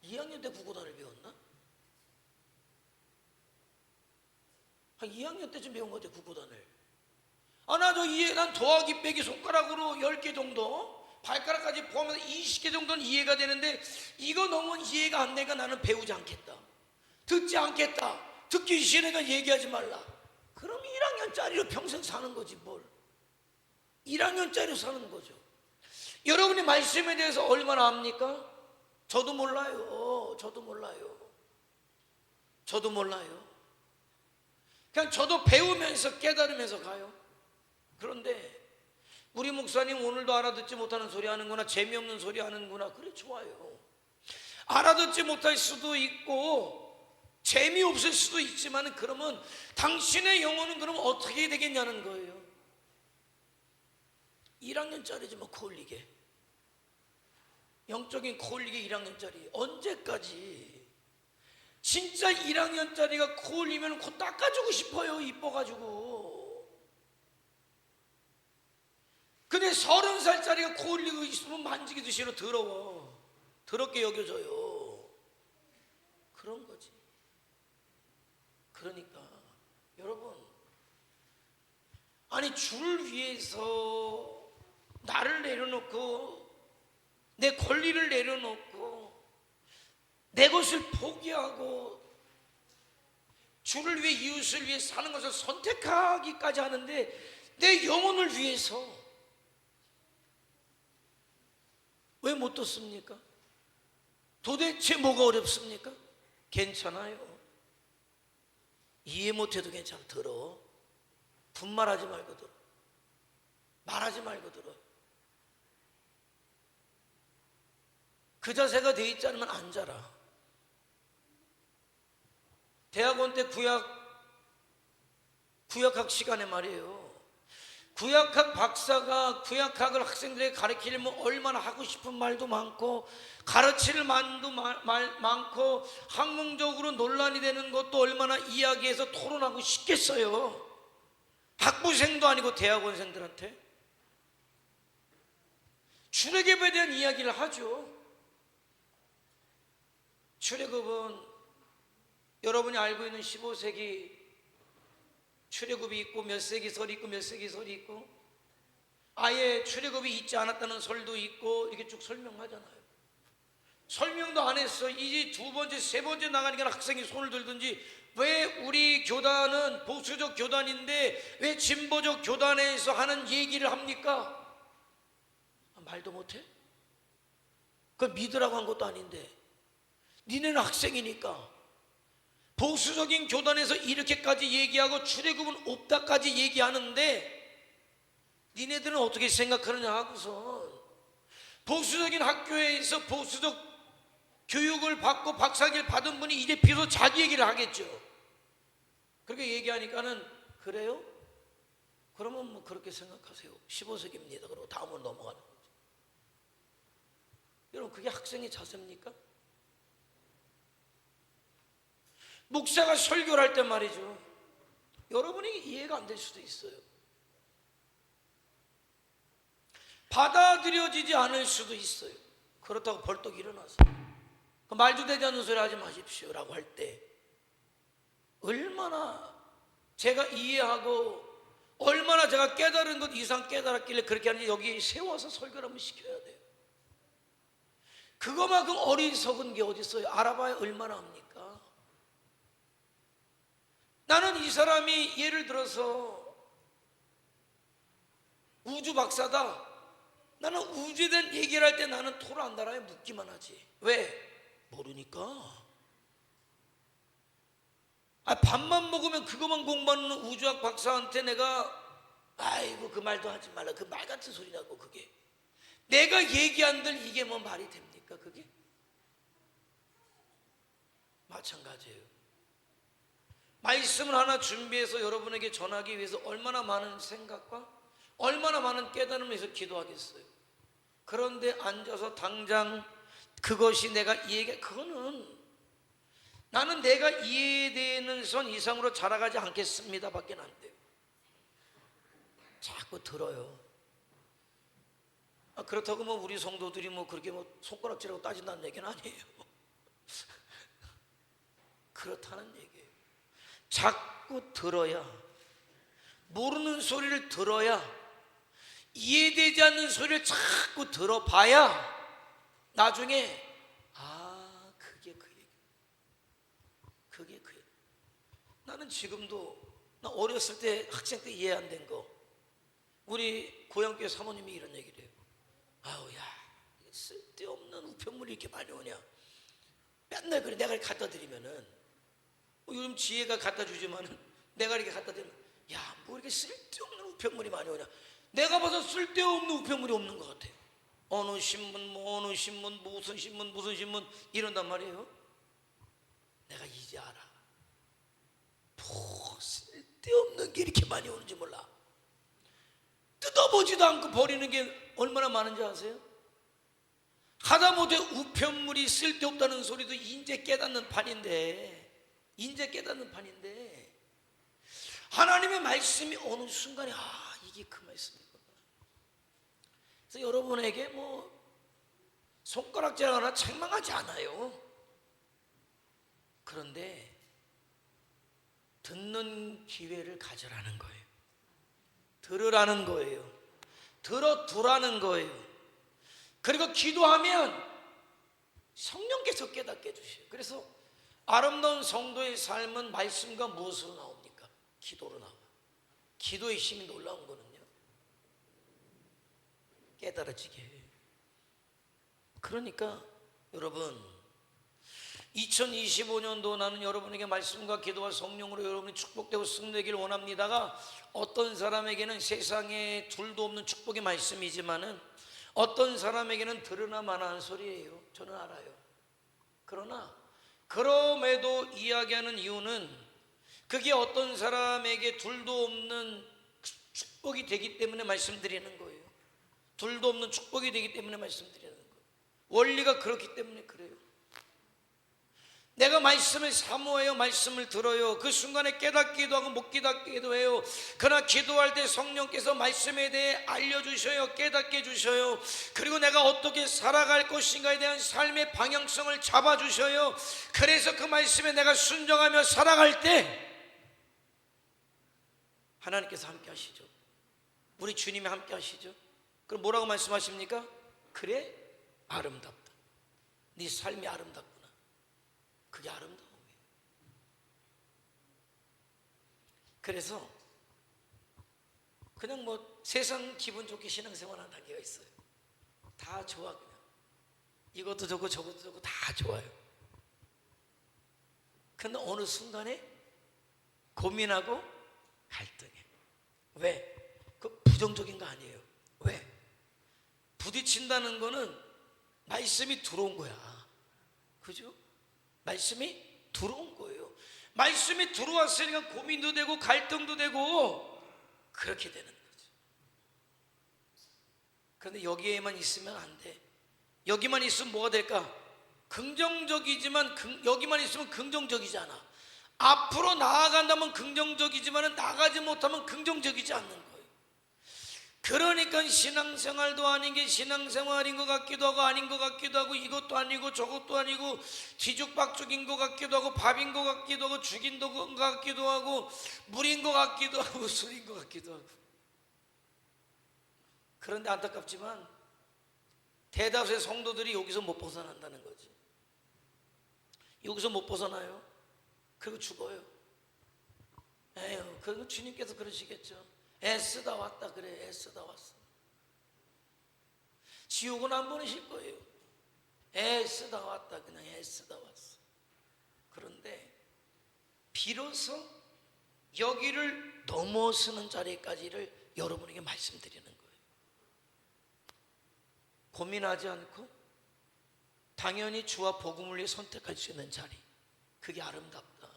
2학년 때 구구단을 배웠나? 한 2학년 때쯤 배운 것 같아, 구구단을. 난 더하기 빼기 손가락으로 10개 정도, 발가락까지 포함해서 20개 정도는 이해가 되는데 이거 너무 이해가 안 되니까 나는 배우지 않겠다. 듣지 않겠다. 듣기 싫으니까 얘기하지 말라. 그럼 1학년짜리로 평생 사는 거지 뭘. 1학년짜리로 사는 거죠. 여러분이 말씀에 대해서 얼마나 압니까? 저도 몰라요. 저도 몰라요. 그냥 저도 배우면서 깨달으면서 가요. 그런데 우리 목사님 오늘도 알아듣지 못하는 소리 하는구나, 재미없는 소리 하는구나. 그래, 좋아요. 알아듣지 못할 수도 있고 재미없을 수도 있지만 그러면 당신의 영혼은 그럼 어떻게 되겠냐는 거예요. 1학년짜리지 뭐 코올리게. 영적인 코올리게 1학년짜리. 언제까지? 진짜 1학년짜리가 코올리면 코 닦아주고 싶어요. 이뻐가지고. 근데 30살짜리가 코올리고 있으면 만지기도 싫어. 더러워. 더럽게 여겨져요. 그런 거지. 그러니까 여러분, 아니 주를 위해서 나를 내려놓고 내 권리를 내려놓고 내 것을 포기하고 주를 위해, 이웃을 위해 사는 것을 선택하기까지 하는데 내 영혼을 위해서 왜 못 듣습니까? 도대체 뭐가 어렵습니까? 괜찮아요. 이해 못해도 괜찮아. 들어. 분말하지 말고 들어. 말하지 말고 들어. 그 자세가 돼 있지 않으면 안 자라. 대학원 때 구약학 시간에 말이에요. 구약학 박사가 구약학을 학생들에게 가르치려면 얼마나 하고 싶은 말도 많고 가르칠 말도 많고 학문적으로 논란이 되는 것도 얼마나 이야기해서 토론하고 싶겠어요. 학부생도 아니고 대학원생들한테. 출애굽에 대한 이야기를 하죠. 출애굽은 여러분이 알고 있는 15세기 출애굽이 있고 몇 세기 설이 있고 몇 세기 설이 있고 아예 출애굽이 있지 않았다는 설도 있고 이렇게 쭉 설명하잖아요. 설명도 안 했어. 이제 두 번째 세 번째 나가니까 학생이 손을 들든지 왜 우리 교단은 보수적 교단인데 왜 진보적 교단에서 하는 얘기를 합니까? 말도 못해? 그걸 믿으라고 한 것도 아닌데 니네는 학생이니까 보수적인 교단에서 이렇게까지 얘기하고 출애굽은 없다까지 얘기하는데 니네들은 어떻게 생각하느냐 하고선 보수적인 학교에서 보수적 교육을 받고 박사학위를 받은 분이 이제 비로소 자기 얘기를 하겠죠. 그렇게 얘기하니까는 그래요? 그러면 뭐 그렇게 생각하세요. 15세기입니다. 그러고 다음으로 넘어가는 거죠. 여러분, 그게 학생의 자세입니까? 목사가 설교를 할 때 말이죠, 여러분이 이해가 안 될 수도 있어요. 받아들여지지 않을 수도 있어요. 그렇다고 벌떡 일어나서 말도 되지 않는 소리 하지 마십시오 라고 할 때 얼마나 제가 이해하고 얼마나 제가 깨달은 것 이상 깨달았길래 그렇게 하는지 여기 세워서 설교를 한번 시켜야 돼요. 그거만큼 어리석은 게 어디 있어요? 알아봐야 얼마나 합니까? 나는 이 사람이 예를 들어서 우주 박사다. 나는 우주에 대한 얘기를 할 때 나는 토를 안 달아요. 묻기만 하지. 왜? 모르니까. 밥만 먹으면 그것만 공부하는 우주학 박사한테 내가 아이고 그 말도 하지 말라, 그 말 같은 소리라고. 그게 내가 얘기한들 이게 뭐 말이 됩니까? 그게 마찬가지예요. 말씀을 하나 준비해서 여러분에게 전하기 위해서 얼마나 많은 생각과 얼마나 많은 깨달음을 위해서 기도하겠어요. 그런데 앉아서 당장 그것이 내가 그거는 나는 내가 이해되는 선 이상으로 자라가지 않겠습니다 밖에 안 돼요. 자꾸 들어요. 그렇다고 뭐 우리 성도들이 뭐 그렇게 뭐 손가락질하고 따진다는 얘기는 아니에요. 그렇다는 얘기예요. 자꾸 들어야, 모르는 소리를 들어야, 이해되지 않는 소리를 자꾸 들어봐야 나중에 그게 그 얘기, 그게 그 얘기. 나는 지금도 나 어렸을 때 학생 때 이해 안 된 거, 우리 고향교회 사모님이 이런 얘기를 해요. 아우야, 쓸데없는 우편물이 이렇게 많이 오냐. 맨날 그래. 내가 이렇게 갖다 드리면은 요즘 지혜가 갖다 주지만은 내가 이렇게 갖다 드리면 뭐 이렇게 쓸데없는 우편물이 많이 오냐. 내가 봐서 쓸데없는 우편물이 없는 것 같아요. 어느 신문 뭐 어느 신문 무슨 신문 이런단 말이에요. 내가 이제 알아. 뭐 쓸데없는 게 이렇게 많이 오는지 몰라. 뜯어보지도 않고 버리는 게 얼마나 많은지 아세요? 하다못해 우편물이 쓸데없다는 소리도 이제 깨닫는 판인데, 하나님의 말씀이 어느 순간에 이게 그 말씀이구나. 그래서 여러분에게 뭐 손가락질하거나 책망하지 않아요. 그런데 듣는 기회를 가져라는 거예요. 들으라는 거예요. 들어두라는 거예요. 그리고 기도하면 성령께서 깨닫게 해주셔요. 그래서 아름다운 성도의 삶은 말씀과 무엇으로 나옵니까? 기도로 나와요. 기도의 힘이 놀라운 거는요, 깨달아지게 해요. 그러니까 여러분, 2025년도 나는 여러분에게 말씀과 기도와 성령으로 여러분이 축복되고 승리되기를 원합니다가, 어떤 사람에게는 세상에 둘도 없는 축복의 말씀이지만은 어떤 사람에게는 들으나 마나한 소리예요. 저는 알아요. 그러나 그럼에도 이야기하는 이유는 그게 어떤 사람에게 둘도 없는 축복이 되기 때문에 말씀드리는 거예요. 둘도 없는 축복이 되기 때문에 말씀드리는 거예요. 원리가 그렇기 때문에 그래요. 내가 말씀을 사모해요. 말씀을 들어요. 그 순간에 깨닫기도 하고 못 깨닫기도 해요. 그러나 기도할 때 성령께서 말씀에 대해 알려주셔요. 깨닫게 해주셔요. 그리고 내가 어떻게 살아갈 것인가에 대한 삶의 방향성을 잡아주셔요. 그래서 그 말씀에 내가 순종하며 살아갈 때 하나님께서 함께 하시죠. 우리 주님이 함께 하시죠. 그럼 뭐라고 말씀하십니까? 그래, 아름답다. 네 삶이 아름답구나. 그게 아름다움이에요. 그래서 그냥 뭐 세상 기분 좋게 신앙생활 하는 단계가 있어요. 다 좋아. 그냥 이것도 좋고 저것도 좋고 다 좋아요. 근데 어느 순간에 고민하고 갈등해. 왜? 그 부정적인 거 아니에요. 왜? 부딪힌다는 거는 말씀이 들어온 거야. 그죠? 말씀이 들어온 거예요. 말씀이 들어왔으니까 고민도 되고 갈등도 되고 그렇게 되는 거죠. 그런데 여기에만 있으면 안 돼. 여기만 있으면 뭐가 될까? 긍정적이지만 여기만 있으면 긍정적이잖아. 앞으로 나아간다면 긍정적이지만 나가지 못하면 긍정적이지 않는 거예요. 그러니까 신앙생활도 아닌 게 신앙생활인 것 같기도 하고 아닌 것 같기도 하고, 이것도 아니고 저것도 아니고, 뒤죽박죽인 것 같기도 하고 밥인 것 같기도 하고 죽인 것 같기도 하고 물인 것 같기도 하고 술인 것 같기도 하고. 그런데 안타깝지만 대다수의 성도들이 여기서 못 벗어난다는 거지. 여기서 못 벗어나요. 그리고 죽어요. 에휴, 그리고 주님께서 그러시겠죠. 애쓰다 왔다 그래. 애쓰다 왔어. 지옥은 안 보내실 거예요. 애쓰다 왔다, 그냥 애쓰다 왔어. 그런데 비로소 여기를 넘어서는 자리까지를 여러분에게 말씀드리는 거예요. 고민하지 않고 당연히 주와 복음을 위해 선택할 수 있는 자리, 그게 아름답다.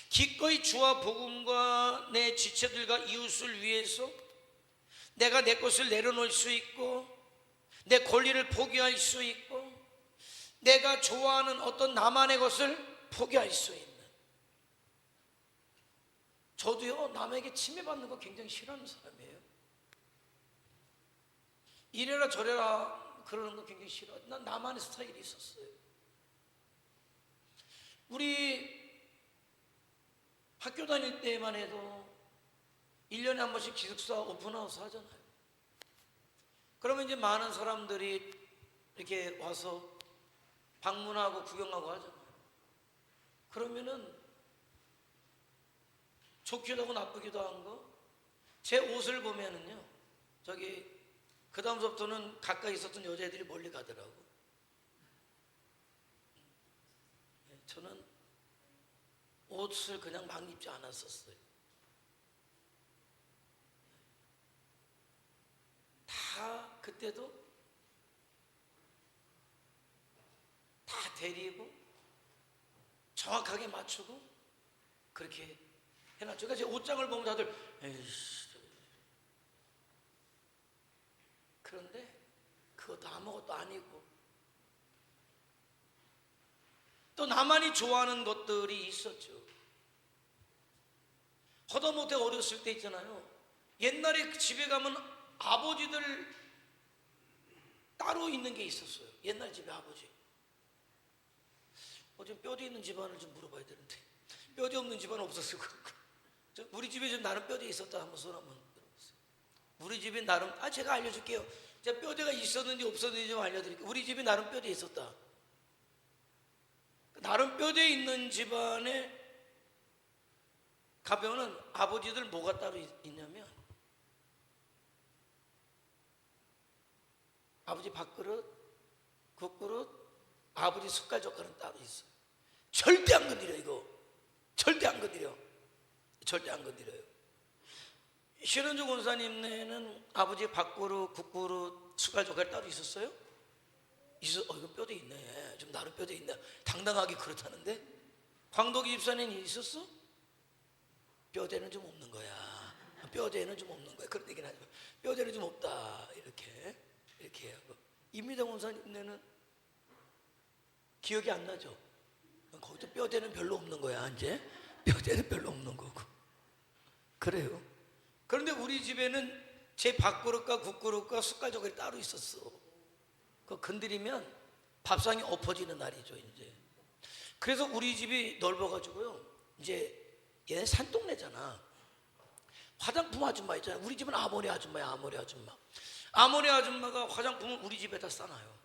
기꺼이 주와 복음과 내 지체들과 이웃을 위해서 내가 내 것을 내려놓을 수 있고, 내 권리를 포기할 수 있고, 내가 좋아하는 어떤 나만의 것을 포기할 수 있는. 저도요, 남에게 침해받는 거 굉장히 싫어하는 사람이에요. 이래라 저래라 그러는 거 굉장히 싫어하죠. 난 나만의 스타일이 있었어요. 우리 학교 다닐 때만 해도 1년에 한 번씩 기숙사 오픈하우스 하잖아요. 그러면 이제 많은 사람들이 이렇게 와서 방문하고 구경하고 하잖아요. 그러면은 좋기도 하고 나쁘기도 한 거, 제 옷을 보면은요, 저기 그 다음부터는 가까이 있었던 여자애들이 멀리 가더라고. 저는 옷을 그냥 막 입지 않았었어요. 다 그때도 다 데리고 정확하게 맞추고 그렇게 해놨죠. 그러니까 제 옷장을 보면 다들 에이씨. 그런데 그것도 아무것도 아니고 또 나만이 좋아하는 것들이 있었죠. 허다못해 어렸을 때 있잖아요. 옛날에 집에 가면 아버지들 따로 있는 게 있었어요. 옛날 집에 아버지. 좀 뼈대 있는 집안을 좀 물어봐야 되는데 뼈대 없는 집안은 없었을 것 같고, 우리 집에 좀 나름 뼈대 있었다 한번 손 한번 들어보세요. 우리 집에 나름, 제가 알려줄게요. 제가 뼈대가 있었는지 없었는지 좀 알려드릴게요. 우리 집에 나름 뼈대 있었다. 나름 뼈대 있는 집안에 가면은 아버지들 뭐가 따로 있냐면 아버지 밥그릇, 국그릇, 아버지 숟갈 젓갈은 따로 있어요. 절대 안 건드려. 이거 절대 안 건드려. 절대 안 건드려요. 신은주 권사님네는 아버지 밥그릇, 국그릇, 숟갈 젓갈 따로 있었어요? 이거 뼈대 있네. 좀 나름 뼈대 있네. 당당하게 그렇다는데. 광덕이 집사님이 있었어? 뼈대는 좀 없는 거야. 뼈대는 좀 없는 거야. 그런 얘기는 하지 마. 뼈대는 좀 없다. 이렇게 하고. 임미당 권사님네는 기억이 안 나죠? 거기도 뼈대는 별로 없는 거야. 이제 뼈대는 별로 없는 거고. 그래요. 그런데 우리 집에는 제 밥그릇과 국그릇과 숟갈 젓갈이 따로 있었어. 그거 건드리면 밥상이 엎어지는 날이죠. 이제 그래서 우리 집이 넓어가지고요, 이제 얘네 산동네잖아. 화장품 아줌마 있잖아요. 우리 집은 아모레 아줌마야. 아모레 아줌마가 화장품을 우리 집에다 싸놔요.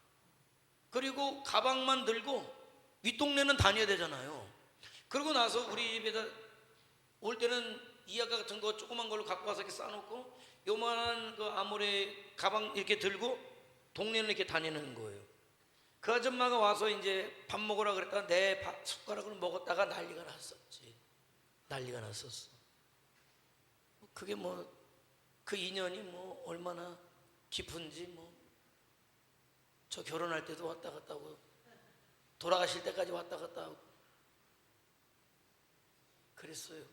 그리고 가방만 들고 윗동네는 다녀야 되잖아요. 그러고 나서 우리 집에다 올 때는 이아가 같은 거 조그만 걸로 갖고 와서 이렇게 싸놓고 요만한 그 아모레 가방 이렇게 들고 동네는 이렇게 다니는 거예요. 그 아줌마가 와서 이제 밥 먹으라 그랬다가 내 숟가락을 먹었다가 난리가 났었어. 그게 그 인연이 얼마나 깊은지 저 결혼할 때도 왔다 갔다 하고 돌아가실 때까지 왔다 갔다 하고 그랬어요.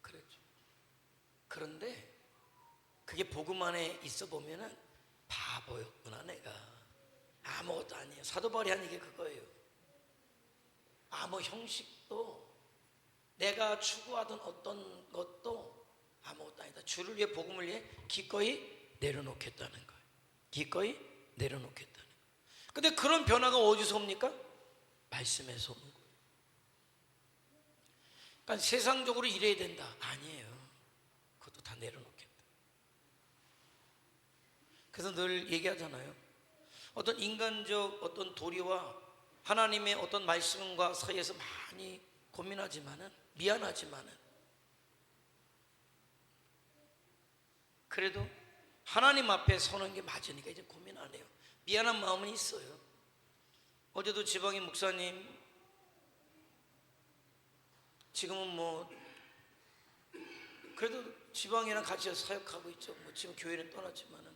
그랬죠. 그런데 그게 복음 안에 있어 보면은 바보였구나 내가. 아무것도 아니에요. 사도 바울이 한 얘기 그거예요. 아무 형식도 내가 추구하던 어떤 것도 아무것도 아니다. 주를 위해 복음을 위해 기꺼이 내려놓겠다는 거예요. 기꺼이 내려놓겠다는 거예요. 근데 그런 변화가 어디서 옵니까? 말씀에서 오는 거예요. 그러니까 세상적으로 이래야 된다. 아니에요. 그것도 다 내려놓겠다. 그래서 늘 얘기하잖아요. 어떤 인간적 어떤 도리와 하나님의 어떤 말씀과 사이에서 많이 고민하지만은, 미안하지만은 그래도 하나님 앞에 서는 게 맞으니까 이제 고민 안 해요. 미안한 마음은 있어요. 어제도 지방의 목사님 지금은 뭐 그래도 지방이랑 같이 사역하고 있죠. 뭐 지금 교회는 떠났지만은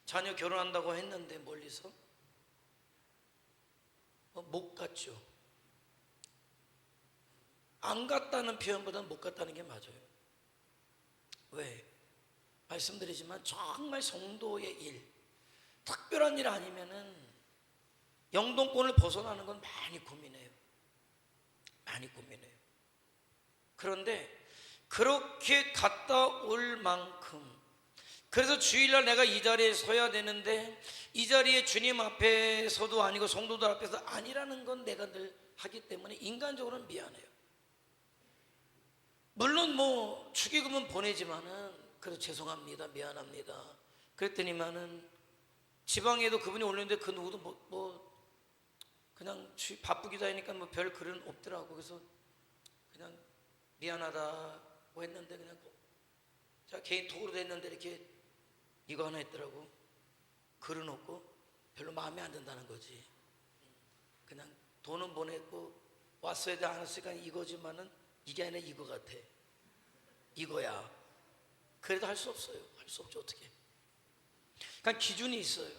자녀 결혼한다고 했는데 멀리서 못 갔죠. 안 갔다는 표현보다는 못 갔다는 게 맞아요. 왜? 말씀드리지만 정말 성도의 일, 특별한 일 아니면은 영동권을 벗어나는 건 많이 고민해요. 많이 고민해요. 그런데 그렇게 갔다 올 만큼, 그래서 주일날 내가 이 자리에 서야 되는데 이 자리에 주님 앞에서도 아니고 성도들 앞에서 아니라는 건 내가 늘 하기 때문에 인간적으로는 미안해요. 물론 뭐 축의금은 보내지만은 그래도 죄송합니다, 미안합니다 그랬더니만은 지방에도 그분이 올렸는데 그 누구도 뭐 그냥 바쁘기도 하니까 뭐 별 글은 없더라고. 그래서 그냥 미안하다고 했는데 그냥 제가 개인 톡으로 했는데 이렇게 이거 하나 했더라고. 글은 없고 별로 마음에 안 든다는 거지. 그냥 돈은 보냈고 왔어야 돼 안 왔으니까 이거지만은 이게 아니라 이거 같아. 이거야. 그래도 할 수 없어요. 할 수 없죠. 어떻게. 그러니까 기준이 있어요.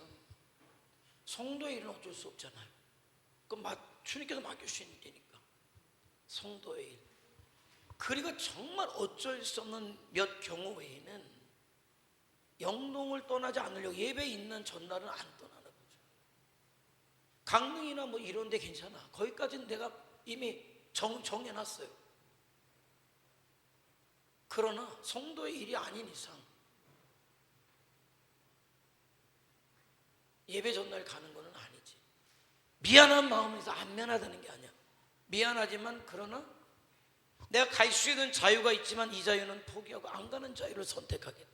성도의 일은 어쩔 수 없잖아요. 그럼 주님께서 맡겨주신 일이니까. 성도의 일. 그리고 정말 어쩔 수 없는 몇 경우 외에는 영동을 떠나지 않으려고 예배 있는 전날은 안 떠나는 거죠. 강릉이나 뭐 이런 데 괜찮아. 거기까지는 내가 이미 정해놨어요. 그러나 성도의 일이 아닌 이상 예배 전날 가는 것은 아니지. 미안한 마음에서 안 미안하다는 게 아니야. 미안하지만 그러나 내가 갈 수 있는 자유가 있지만 이 자유는 포기하고 안 가는 자유를 선택하겠다.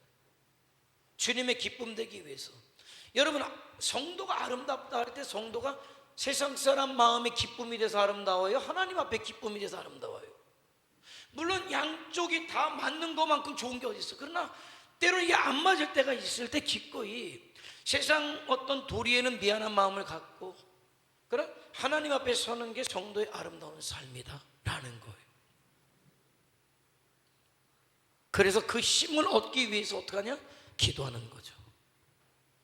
주님의 기쁨 되기 위해서. 여러분, 성도가 아름답다 할 때 성도가 세상 사람 마음의 기쁨이 돼서 아름다워요? 하나님 앞에 기쁨이 돼서 아름다워요? 물론 양쪽이 다 맞는 것만큼 좋은 게 어디 있어. 그러나 때로 이게 안 맞을 때가 있을 때 기꺼이 세상 어떤 도리에는 미안한 마음을 갖고 그래 하나님 앞에 서는 게 성도의 아름다운 삶이다 라는 거예요. 그래서 그 힘을 얻기 위해서 어떻게 하냐? 기도하는 거죠.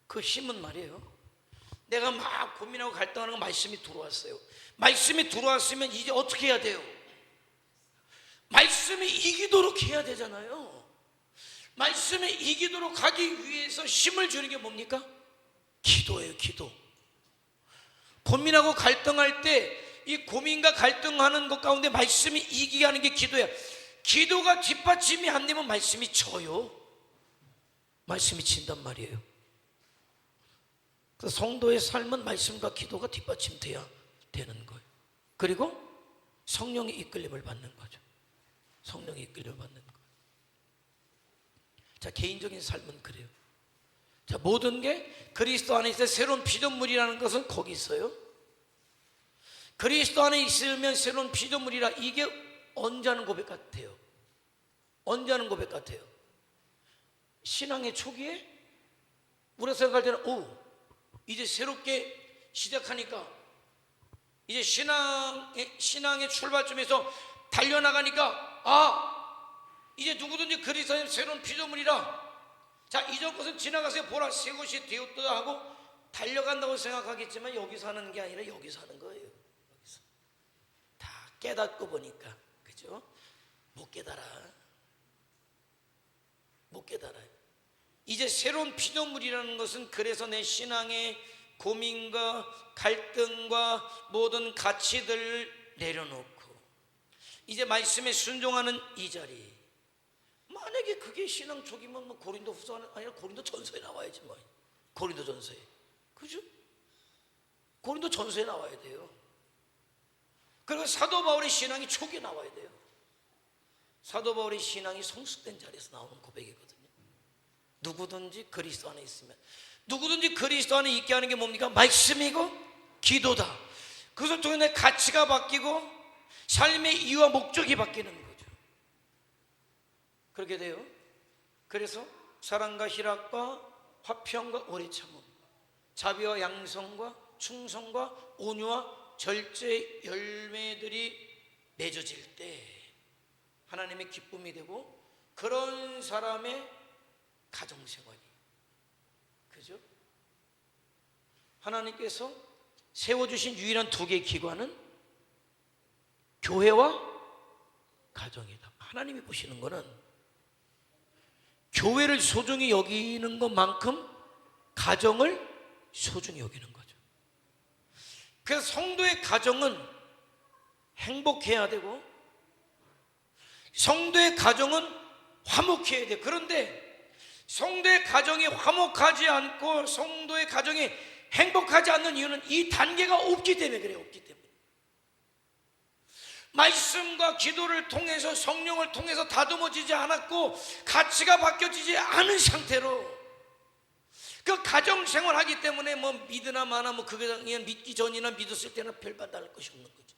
그 힘은 말이에요, 내가 막 고민하고 갈등하는 거 말씀이 들어왔어요. 말씀이 들어왔으면 이제 어떻게 해야 돼요? 말씀이 이기도록 해야 되잖아요. 말씀이 이기도록 하기 위해서 힘을 주는 게 뭡니까? 기도예요. 기도. 고민하고 갈등할 때 이 고민과 갈등하는 것 가운데 말씀이 이기게 하는 게 기도야. 기도가 뒷받침이 안 되면 말씀이 져요. 말씀이 진단 말이에요. 그래서 성도의 삶은 말씀과 기도가 뒷받침돼야 되는 거예요. 그리고 성령의 이끌림을 받는 거죠. 성령의 이끌림을 받는 거예요. 자, 개인적인 삶은 그래요. 자, 모든 게 그리스도 안에 있을 때 새로운 피조물이라는 것은 거기 있어요. 그리스도 안에 있으면 새로운 피조물이라. 이게 언제 하는 고백 같아요? 언제 하는 고백 같아요? 신앙의 초기에 우리가 생각할 때는 이제 새롭게 시작하니까 이제 신앙의 출발점에서 달려나가니까 이제 누구든지 그리스도의 새로운 피조물이라. 자, 이전 것은 지나가서 보라 새 것이 되었다 하고 달려간다고 생각하겠지만 여기서 하는 게 아니라 여기서 하는 거예요. 여기서 다 깨닫고 보니까, 그죠? 못 깨달아요. 이제 새로운 피조물이라는 것은 그래서 내 신앙의 고민과 갈등과 모든 가치들을 내려놓고 이제 말씀에 순종하는 이 자리. 만약에 그게 신앙 초기면 뭐 고린도후서 아니라 고린도전서에 나와야지 뭐. 고린도전서에, 그죠? 고린도전서에 나와야 돼요. 그리고 사도 바울의 신앙이 초기에 나와야 돼요. 사도 바울의 신앙이 성숙된 자리에서 나오는 고백이거든요. 누구든지 그리스도 안에 있으면, 누구든지 그리스도 안에 있게 하는 게 뭡니까? 말씀이고 기도다. 그것을 통해 내 가치가 바뀌고 삶의 이유와 목적이 바뀌는 거죠. 그렇게 돼요. 그래서 사랑과 희락과 화평과 오래 참음, 자비와 양성과 충성과 온유와 절제의 열매들이 맺어질 때 하나님의 기쁨이 되고 그런 사람의 가정생활이, 그죠? 하나님께서 세워주신 유일한 두 개의 기관은 교회와 가정이다. 하나님이 보시는 거는 교회를 소중히 여기는 것만큼 가정을 소중히 여기는 거죠. 그래서 성도의 가정은 행복해야 되고 성도의 가정은 화목해야 돼. 그런데 성도의 가정이 화목하지 않고 성도의 가정이 행복하지 않는 이유는 이 단계가 없기 때문에 그래요. 없기 때문에. 말씀과 기도를 통해서 성령을 통해서 다듬어지지 않았고 가치가 바뀌어지지 않은 상태로 그 가정생활 하기 때문에 뭐 믿으나 마나 뭐 그게 믿기 전이나 믿었을 때나 별반 다를 것이 없는 거죠.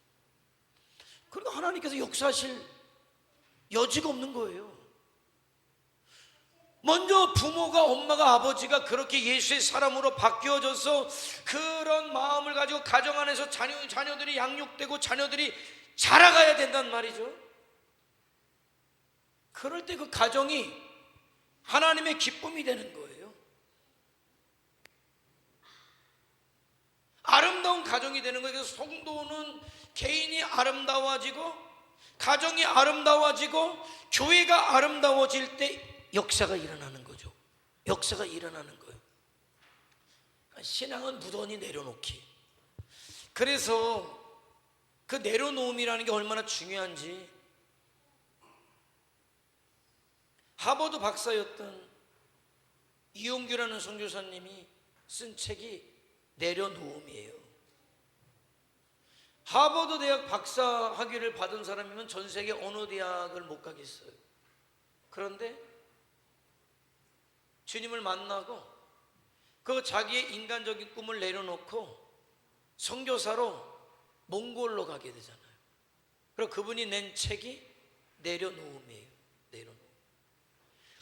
그러나 하나님께서 역사하실 여지가 없는 거예요. 먼저 부모가, 엄마가, 아버지가 그렇게 예수의 사람으로 바뀌어져서 그런 마음을 가지고 가정 안에서 자녀들이 양육되고 자녀들이 자라가야 된단 말이죠. 그럴 때 그 가정이 하나님의 기쁨이 되는 거예요. 아름다운 가정이 되는 거예요. 그래서 성도는 개인이 아름다워지고 가정이 아름다워지고 교회가 아름다워질 때 역사가 일어나는 거죠. 역사가 일어나는 거예요. 신앙은 무던히 내려놓기. 그래서 그 내려놓음이라는 게 얼마나 중요한지 하버드 박사였던 이용규라는 선교사님이 쓴 책이 내려놓음이에요. 하버드 대학 박사 학위를 받은 사람이면 전 세계 어느 대학을 못 가겠어요. 그런데 주님을 만나고 그 자기의 인간적인 꿈을 내려놓고 선교사로 몽골로 가게 되잖아요. 그리고 그분이 낸 책이 내려놓음이에요. 내려놓음.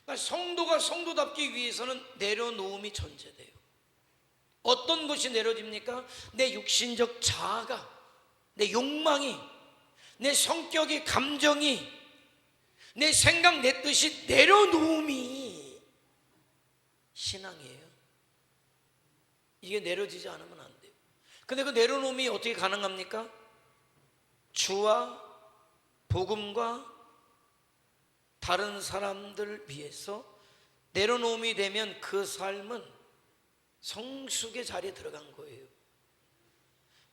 그러니까 성도가 성도답기 위해서는 내려놓음이 전제돼요. 어떤 것이 내려집니까? 내 육신적 자아가, 내 욕망이, 내 성격이, 감정이, 내 생각, 내 뜻이 내려놓음이 신앙이에요. 이게 내려지지 않으면 안 돼요. 근데 그 내려놓음이 어떻게 가능합니까? 주와 복음과 다른 사람들 위해서 내려놓음이 되면 그 삶은 성숙의 자리에 들어간 거예요.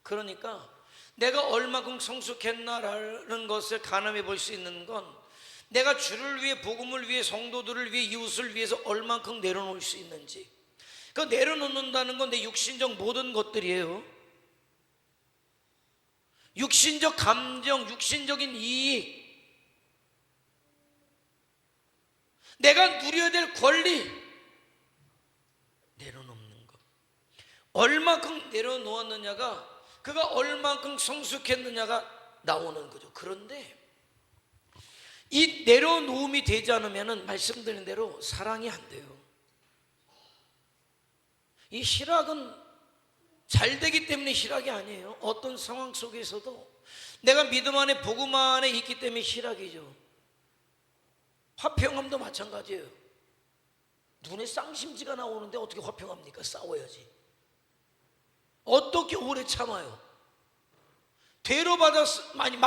그러니까 내가 얼마큼 성숙했나라는 것을 가늠해 볼 수 있는 건 내가 주를 위해, 복음을 위해, 성도들을 위해, 이웃을 위해서 얼마큼 내려놓을 수 있는지. 그 내려놓는다는 건 내 육신적 모든 것들이에요. 육신적 감정, 육신적인 이익, 내가 누려야 될 권리 내려놓는 것. 얼마큼 내려놓았느냐가, 그가 얼마큼 성숙했느냐가 나오는 거죠. 그런데 이 내려놓음이 되지 않으면 말씀드린 대로 사랑이 안 돼요. 이 희락은 잘 되기 때문에 희락이 아니에요. 어떤 상황 속에서도 내가 믿음 안에, 복음 안에 있기 때문에 희락이죠. 화평함도 마찬가지예요. 눈에 쌍심지가 나오는데 어떻게 화평합니까? 싸워야지. 어떻게 오래 참아요? 되로 받았으면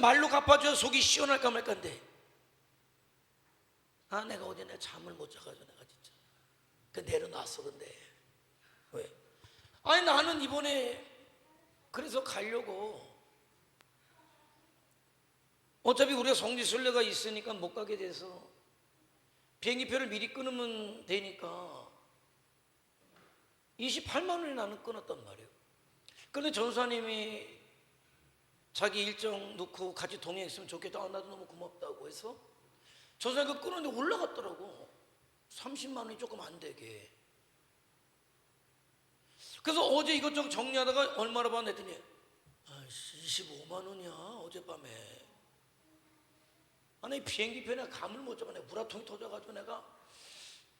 말로 갚아줘야 속이 시원할까 말까인데, 내가 어제 내가 잠을 못 자가지고 내가 진짜 그 내려놨어. 근데 왜? 나는 이번에 그래서 가려고, 어차피 우리가 성지순례가 있으니까 못 가게 돼서 비행기표를 미리 끊으면 되니까 28만 원이 나는 끊었단 말이에요. 그런데 전사님이 자기 일정 놓고 같이 동행했으면 좋겠다. 나도 너무 고맙다고 해서 전사님 그 끊었는데 올라갔더라고. 30만 원이 조금 안 되게. 그래서 어제 이것저것 정리하다가 얼마나 받았더니 25만 원이야 어젯밤에. 비행기표에 내가 감을 못 잡아. 내가 우라통이 터져가지고 내가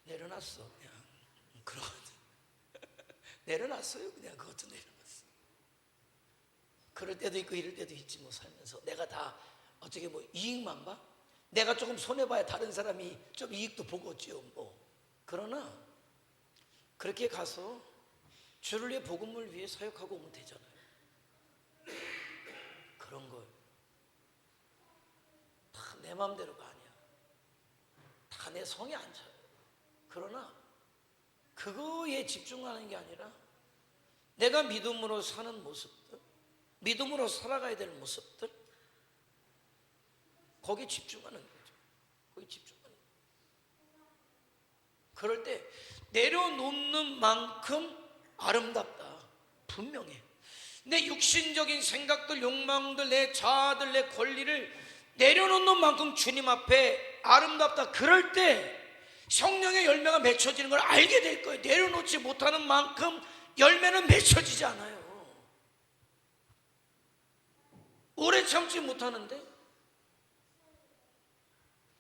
내려놨어. 그냥 그러거든. 내려놨어요. 그냥 그것도 내려놨어. 그럴 때도 있고 이럴 때도 있지 뭐. 살면서 내가 다 어떻게 뭐 이익만 봐? 내가 조금 손해봐야 다른 사람이 좀 이익도 보겠지요 뭐. 그러나 그렇게 가서 주를 위해 복음을 위해 사역하고 오면 되잖아요. 그런 걸 다 내 마음대로가 아니야. 다 내 성에 안 차요. 그러나 그거에 집중하는 게 아니라 내가 믿음으로 사는 모습들, 믿음으로 살아가야 될 모습들, 거기에 집중하는 거죠. 거기에 집중하는 거예요. 그럴 때 내려놓는 만큼 아름답다. 분명해. 내 육신적인 생각들, 욕망들, 내 자아들, 내 권리를 내려놓는 만큼 주님 앞에 아름답다. 그럴 때 성령의 열매가 맺혀지는 걸 알게 될 거예요. 내려놓지 못하는 만큼 열매는 맺혀지지 않아요. 오래 참지 못하는데,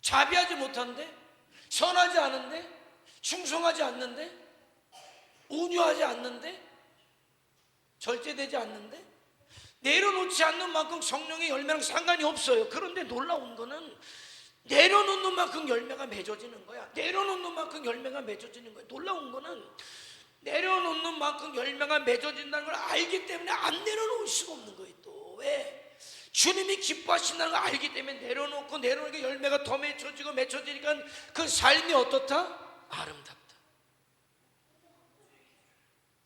자비하지 못하는데, 선하지 않은데, 충성하지 않는데, 온유하지 않는데, 절제되지 않는데, 내려놓지 않는 만큼 성령의 열매랑 상관이 없어요. 그런데 놀라운 거는 내려놓는 만큼 열매가 맺어지는 거야. 내려놓는 만큼 열매가 맺어지는 거야. 놀라운 거는 내려놓는 만큼 열매가 맺어진다는 걸 알기 때문에 안 내려놓을 수가 없는 거예요. 또 왜? 주님이 기뻐하신다는 걸 알기 때문에 내려놓고 내려놓으니까 열매가 더 맺혀지니까 그 삶이 어떻다? 아름답다.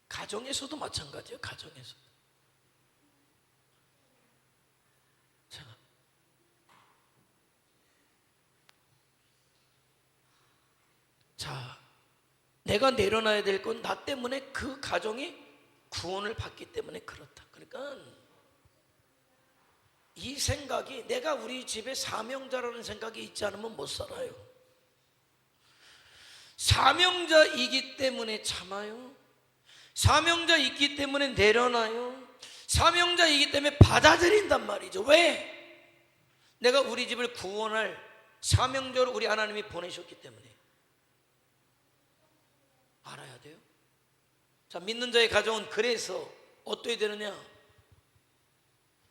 가정에서도 마찬가지예요. 가정에서. 자, 내가 내려놔야 될 건 나 때문에 그 가정이 구원을 받기 때문에 그렇다. 그러니까 이 생각이, 내가 우리 집에 사명자라는 생각이 있지 않으면 못 살아요. 사명자이기 때문에 참아요. 사명자이기 때문에 내려놔요. 사명자이기 때문에 받아들인단 말이죠. 왜? 내가 우리 집을 구원할 사명자로 우리 하나님이 보내셨기 때문에. 알아야 돼요. 자, 믿는 자의 가정은 그래서 어떻게 되느냐?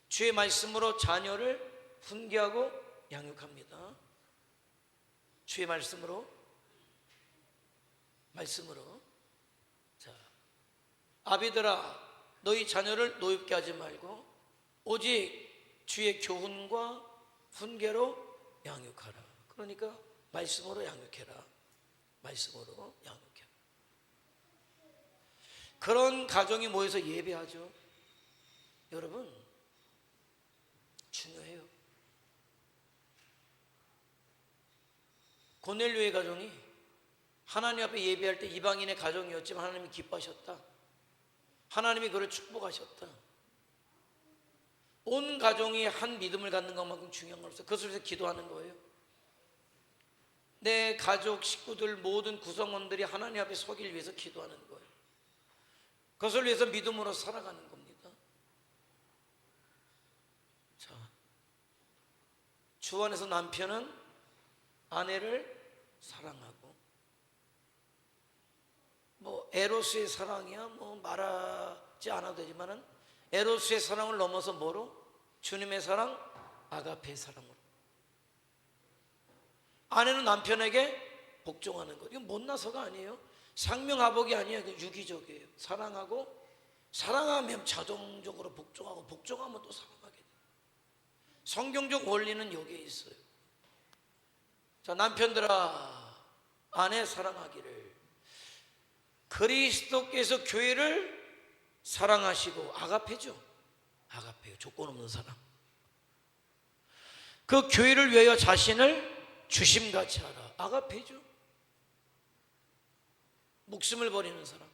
주의 말씀으로 자녀를 훈계하고 양육합니다. 주의 말씀으로. 자, 아비들아, 너희 자녀를 노엽게 하지 말고 오직 주의 교훈과 훈계로 양육하라. 그러니까 말씀으로 양육해라. 말씀으로 양육해라. 그런 가정이 모여서 예배하죠. 여러분, 중요해요. 고넬료의 가정이 하나님 앞에 예배할 때 이방인의 가정이었지만 하나님이 기뻐하셨다. 하나님이 그를 축복하셨다. 온 가정이 한 믿음을 갖는 것만큼 중요한 건 없어요. 그것을 위해서 기도하는 거예요. 내 가족, 식구들, 모든 구성원들이 하나님 앞에 서길 위해서 기도하는 거예요. 그것을 위해서 믿음으로 살아가는 겁니다. 자, 주 안에서 남편은 아내를 사랑하고, 뭐 에로스의 사랑이야 뭐 말하지 않아도 되지만은 에로스의 사랑을 넘어서 뭐로? 주님의 사랑, 아가페의 사랑으로. 아내는 남편에게 복종하는 것. 이건 못나서가 아니에요. 상명하복이 아니에요. 유기적이에요. 사랑하고, 사랑하면 자동적으로 복종하고, 복종하면 또 사랑하게 돼요. 성경적 원리는 여기에 있어요. 자, 남편들아, 아내 사랑하기를. 그리스도께서 교회를 사랑하시고, 아가페죠. 아가페요. 조건 없는 사랑. 그 교회를 위하여 자신을 주심같이 하라. 아가페죠. 목숨을 버리는 사람.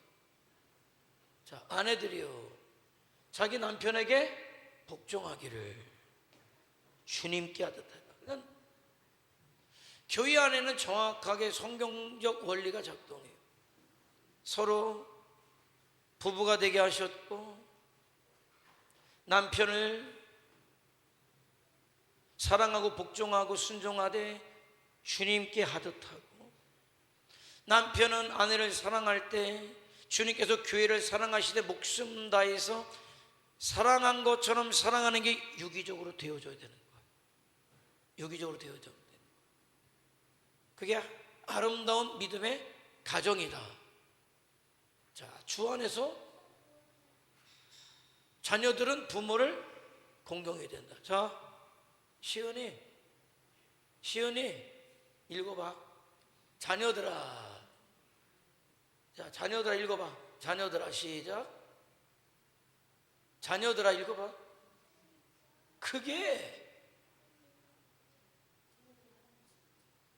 자, 아내들이요, 자기 남편에게 복종하기를 주님께 하듯 하라. 그러니까 교회 안에는 정확하게 성경적 원리가 작동해요. 서로 부부가 되게 하셨고, 남편을 사랑하고 복종하고 순종하되 주님께 하듯 하고, 남편은 아내를 사랑할 때 주님께서 교회를 사랑하시되 목숨 다해서 사랑한 것처럼 사랑하는 게 유기적으로 되어져야 되는 거예요. 유기적으로 되어져. 그게 아름다운 믿음의 가정이다. 자, 주 안에서 자녀들은 부모를 공경해야 된다. 자, 시은이 읽어봐. 자녀들아. 자, 자녀들아 읽어봐. 자녀들아, 시작. 자녀들아 읽어봐. 크게.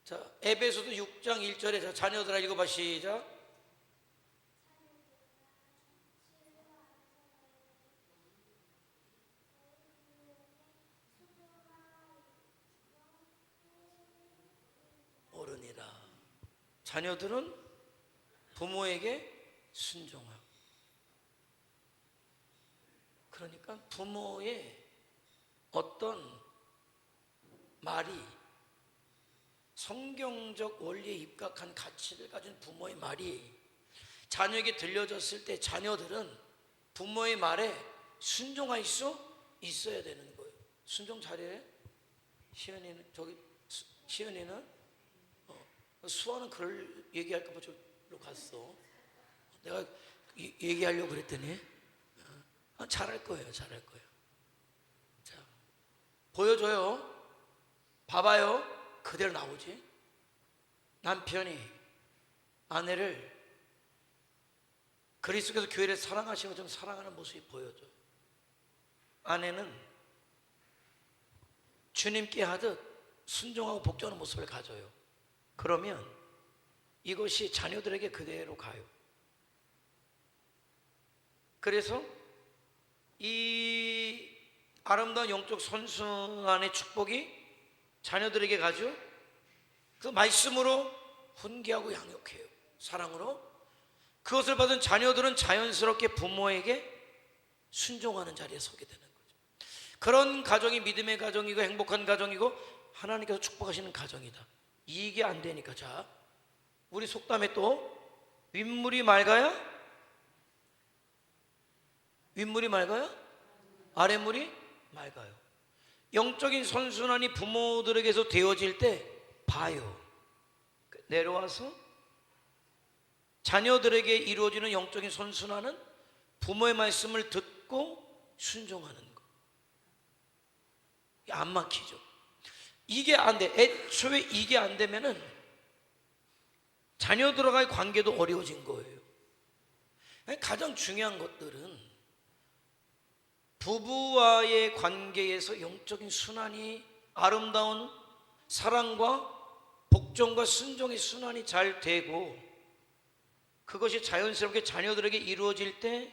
자, 에베소서 6장 1절에 자, 자녀들아 읽어봐. 시작. 어른이라. 자녀들은 부모에게 순종하고. 그러니까 부모의 어떤 말이 성경적 원리에 입각한 가치를 가진 부모의 말이 자녀에게 들려졌을 때 자녀들은 부모의 말에 순종할 수 있어야 되는 거예요. 순종 잘해. 시은이는 수아는 그럴 얘기할까 봐 저로 갔어. 내가 얘기하려고 그랬더니 잘할 거예요. 자, 보여줘요. 봐봐요. 그대로 나오지. 남편이 아내를 그리스도께서 교회를 사랑하시는 것처럼 사랑하는 모습이 보여줘요. 아내는 주님께 하듯 순종하고 복종하는 모습을 가져요. 그러면 이것이 자녀들에게 그대로 가요. 그래서 이 아름다운 영적 선순환의 축복이 자녀들에게 가죠. 그 말씀으로 훈계하고 양육해요. 사랑으로. 그것을 받은 자녀들은 자연스럽게 부모에게 순종하는 자리에 서게 되는 거죠. 그런 가정이 믿음의 가정이고 행복한 가정이고 하나님께서 축복하시는 가정이다. 이게 안 되니까, 자, 우리 속담에 또 윗물이 맑아야 아랫물이 맑아요. 영적인 선순환이 부모들에게서 되어질 때 봐요. 내려와서 자녀들에게 이루어지는 영적인 선순환은 부모의 말씀을 듣고 순종하는 거. 안 막히죠. 이게 안 돼. 애초에 이게 안 되면은 자녀들과의 관계도 어려워진 거예요. 가장 중요한 것들은 부부와의 관계에서 영적인 순환이, 아름다운 사랑과 복종과 순종의 순환이 잘 되고 그것이 자연스럽게 자녀들에게 이루어질 때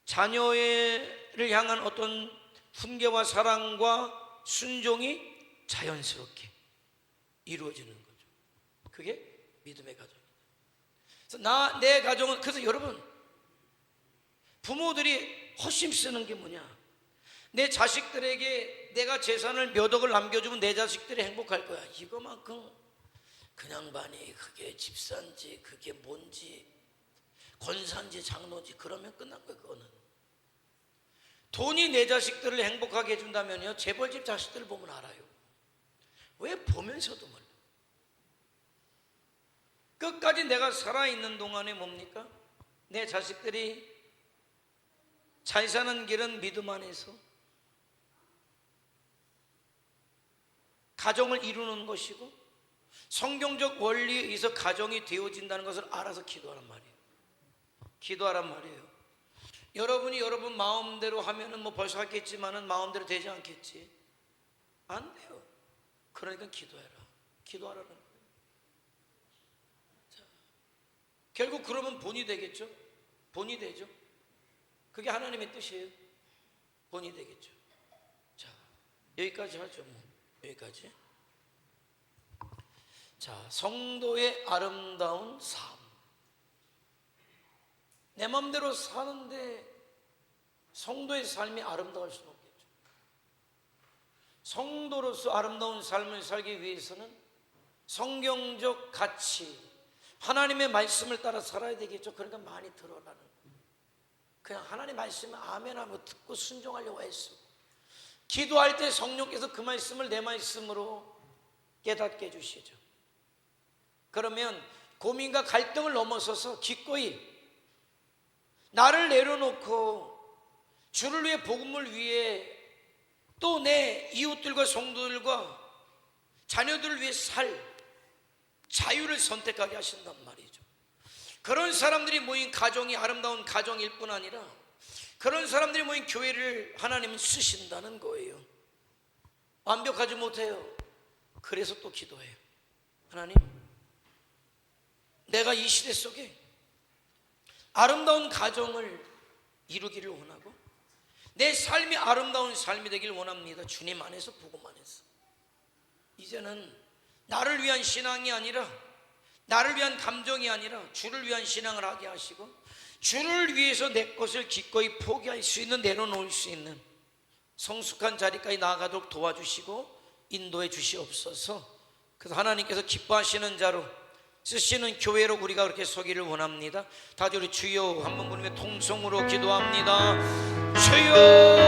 자녀를 향한 어떤 훈계와 사랑과 순종이 자연스럽게 이루어지는 거죠. 그게 믿음의 가정입니다. 그래서 내 가정은, 그래서 여러분, 부모들이 허심 쓰는 게 뭐냐? 내 자식들에게 내가 재산을 몇 억을 남겨주면 내 자식들이 행복할 거야. 이거만큼 그냥 반이 그게 집사인지 그게 뭔지 권사인지 장로인지 그러면 끝난 거야. 그거는 돈이 내 자식들을 행복하게 해준다면요, 재벌집 자식들을 보면 알아요. 왜 보면서도 몰라. 끝까지 내가 살아있는 동안에 뭡니까? 내 자식들이 잘 사는 길은 믿음 안에서 가정을 이루는 것이고 성경적 원리에 의해서 가정이 되어진다는 것을 알아서 기도하란 말이에요. 여러분이 여러분 마음대로 하면은 뭐 벌써 하겠지만은 마음대로 되지 않겠지. 안 돼요. 그러니까 기도하라는 거예요. 자, 결국 그러면 본이 되겠죠. 본이 되죠. 그게 하나님의 뜻이에요. 본이 되겠죠. 자, 여기까지 하죠. 여기까지. 자, 성도의 아름다운 삶. 내 마음대로 사는데 성도의 삶이 아름다울 수는 없겠죠. 성도로서 아름다운 삶을 살기 위해서는 성경적 가치, 하나님의 말씀을 따라 살아야 되겠죠. 그러니까 많이 들어라는, 그냥 하나님 말씀을 아멘하고 듣고 순종하려고 했어. 기도할 때 성령께서 그 말씀을 내 말씀으로 깨닫게 해주시죠. 그러면 고민과 갈등을 넘어서서 기꺼이 나를 내려놓고 주를 위해, 복음을 위해, 또 내 이웃들과 성도들과 자녀들을 위해 살 자유를 선택하게 하신단 말이죠. 그런 사람들이 모인 가정이 아름다운 가정일 뿐 아니라 그런 사람들이 모인 교회를 하나님은 쓰신다는 거예요. 완벽하지 못해요. 그래서 또 기도해요. 하나님, 내가 이 시대 속에 아름다운 가정을 이루기를 원하고 내 삶이 아름다운 삶이 되길 원합니다. 주님 안에서, 복음 안에서. 이제는 나를 위한 신앙이 아니라, 나를 위한 감정이 아니라 주를 위한 신앙을 하게 하시고 주를 위해서 내 것을 기꺼이 포기할 수 있는, 내려놓을 수 있는 성숙한 자리까지 나아가도록 도와주시고 인도해 주시옵소서. 그래서 하나님께서 기뻐하시는 자로 쓰시는 교회로 우리가 그렇게 서기를 원합니다. 다들 우리 주여 한번 부르며 통성으로 기도합니다. 주여.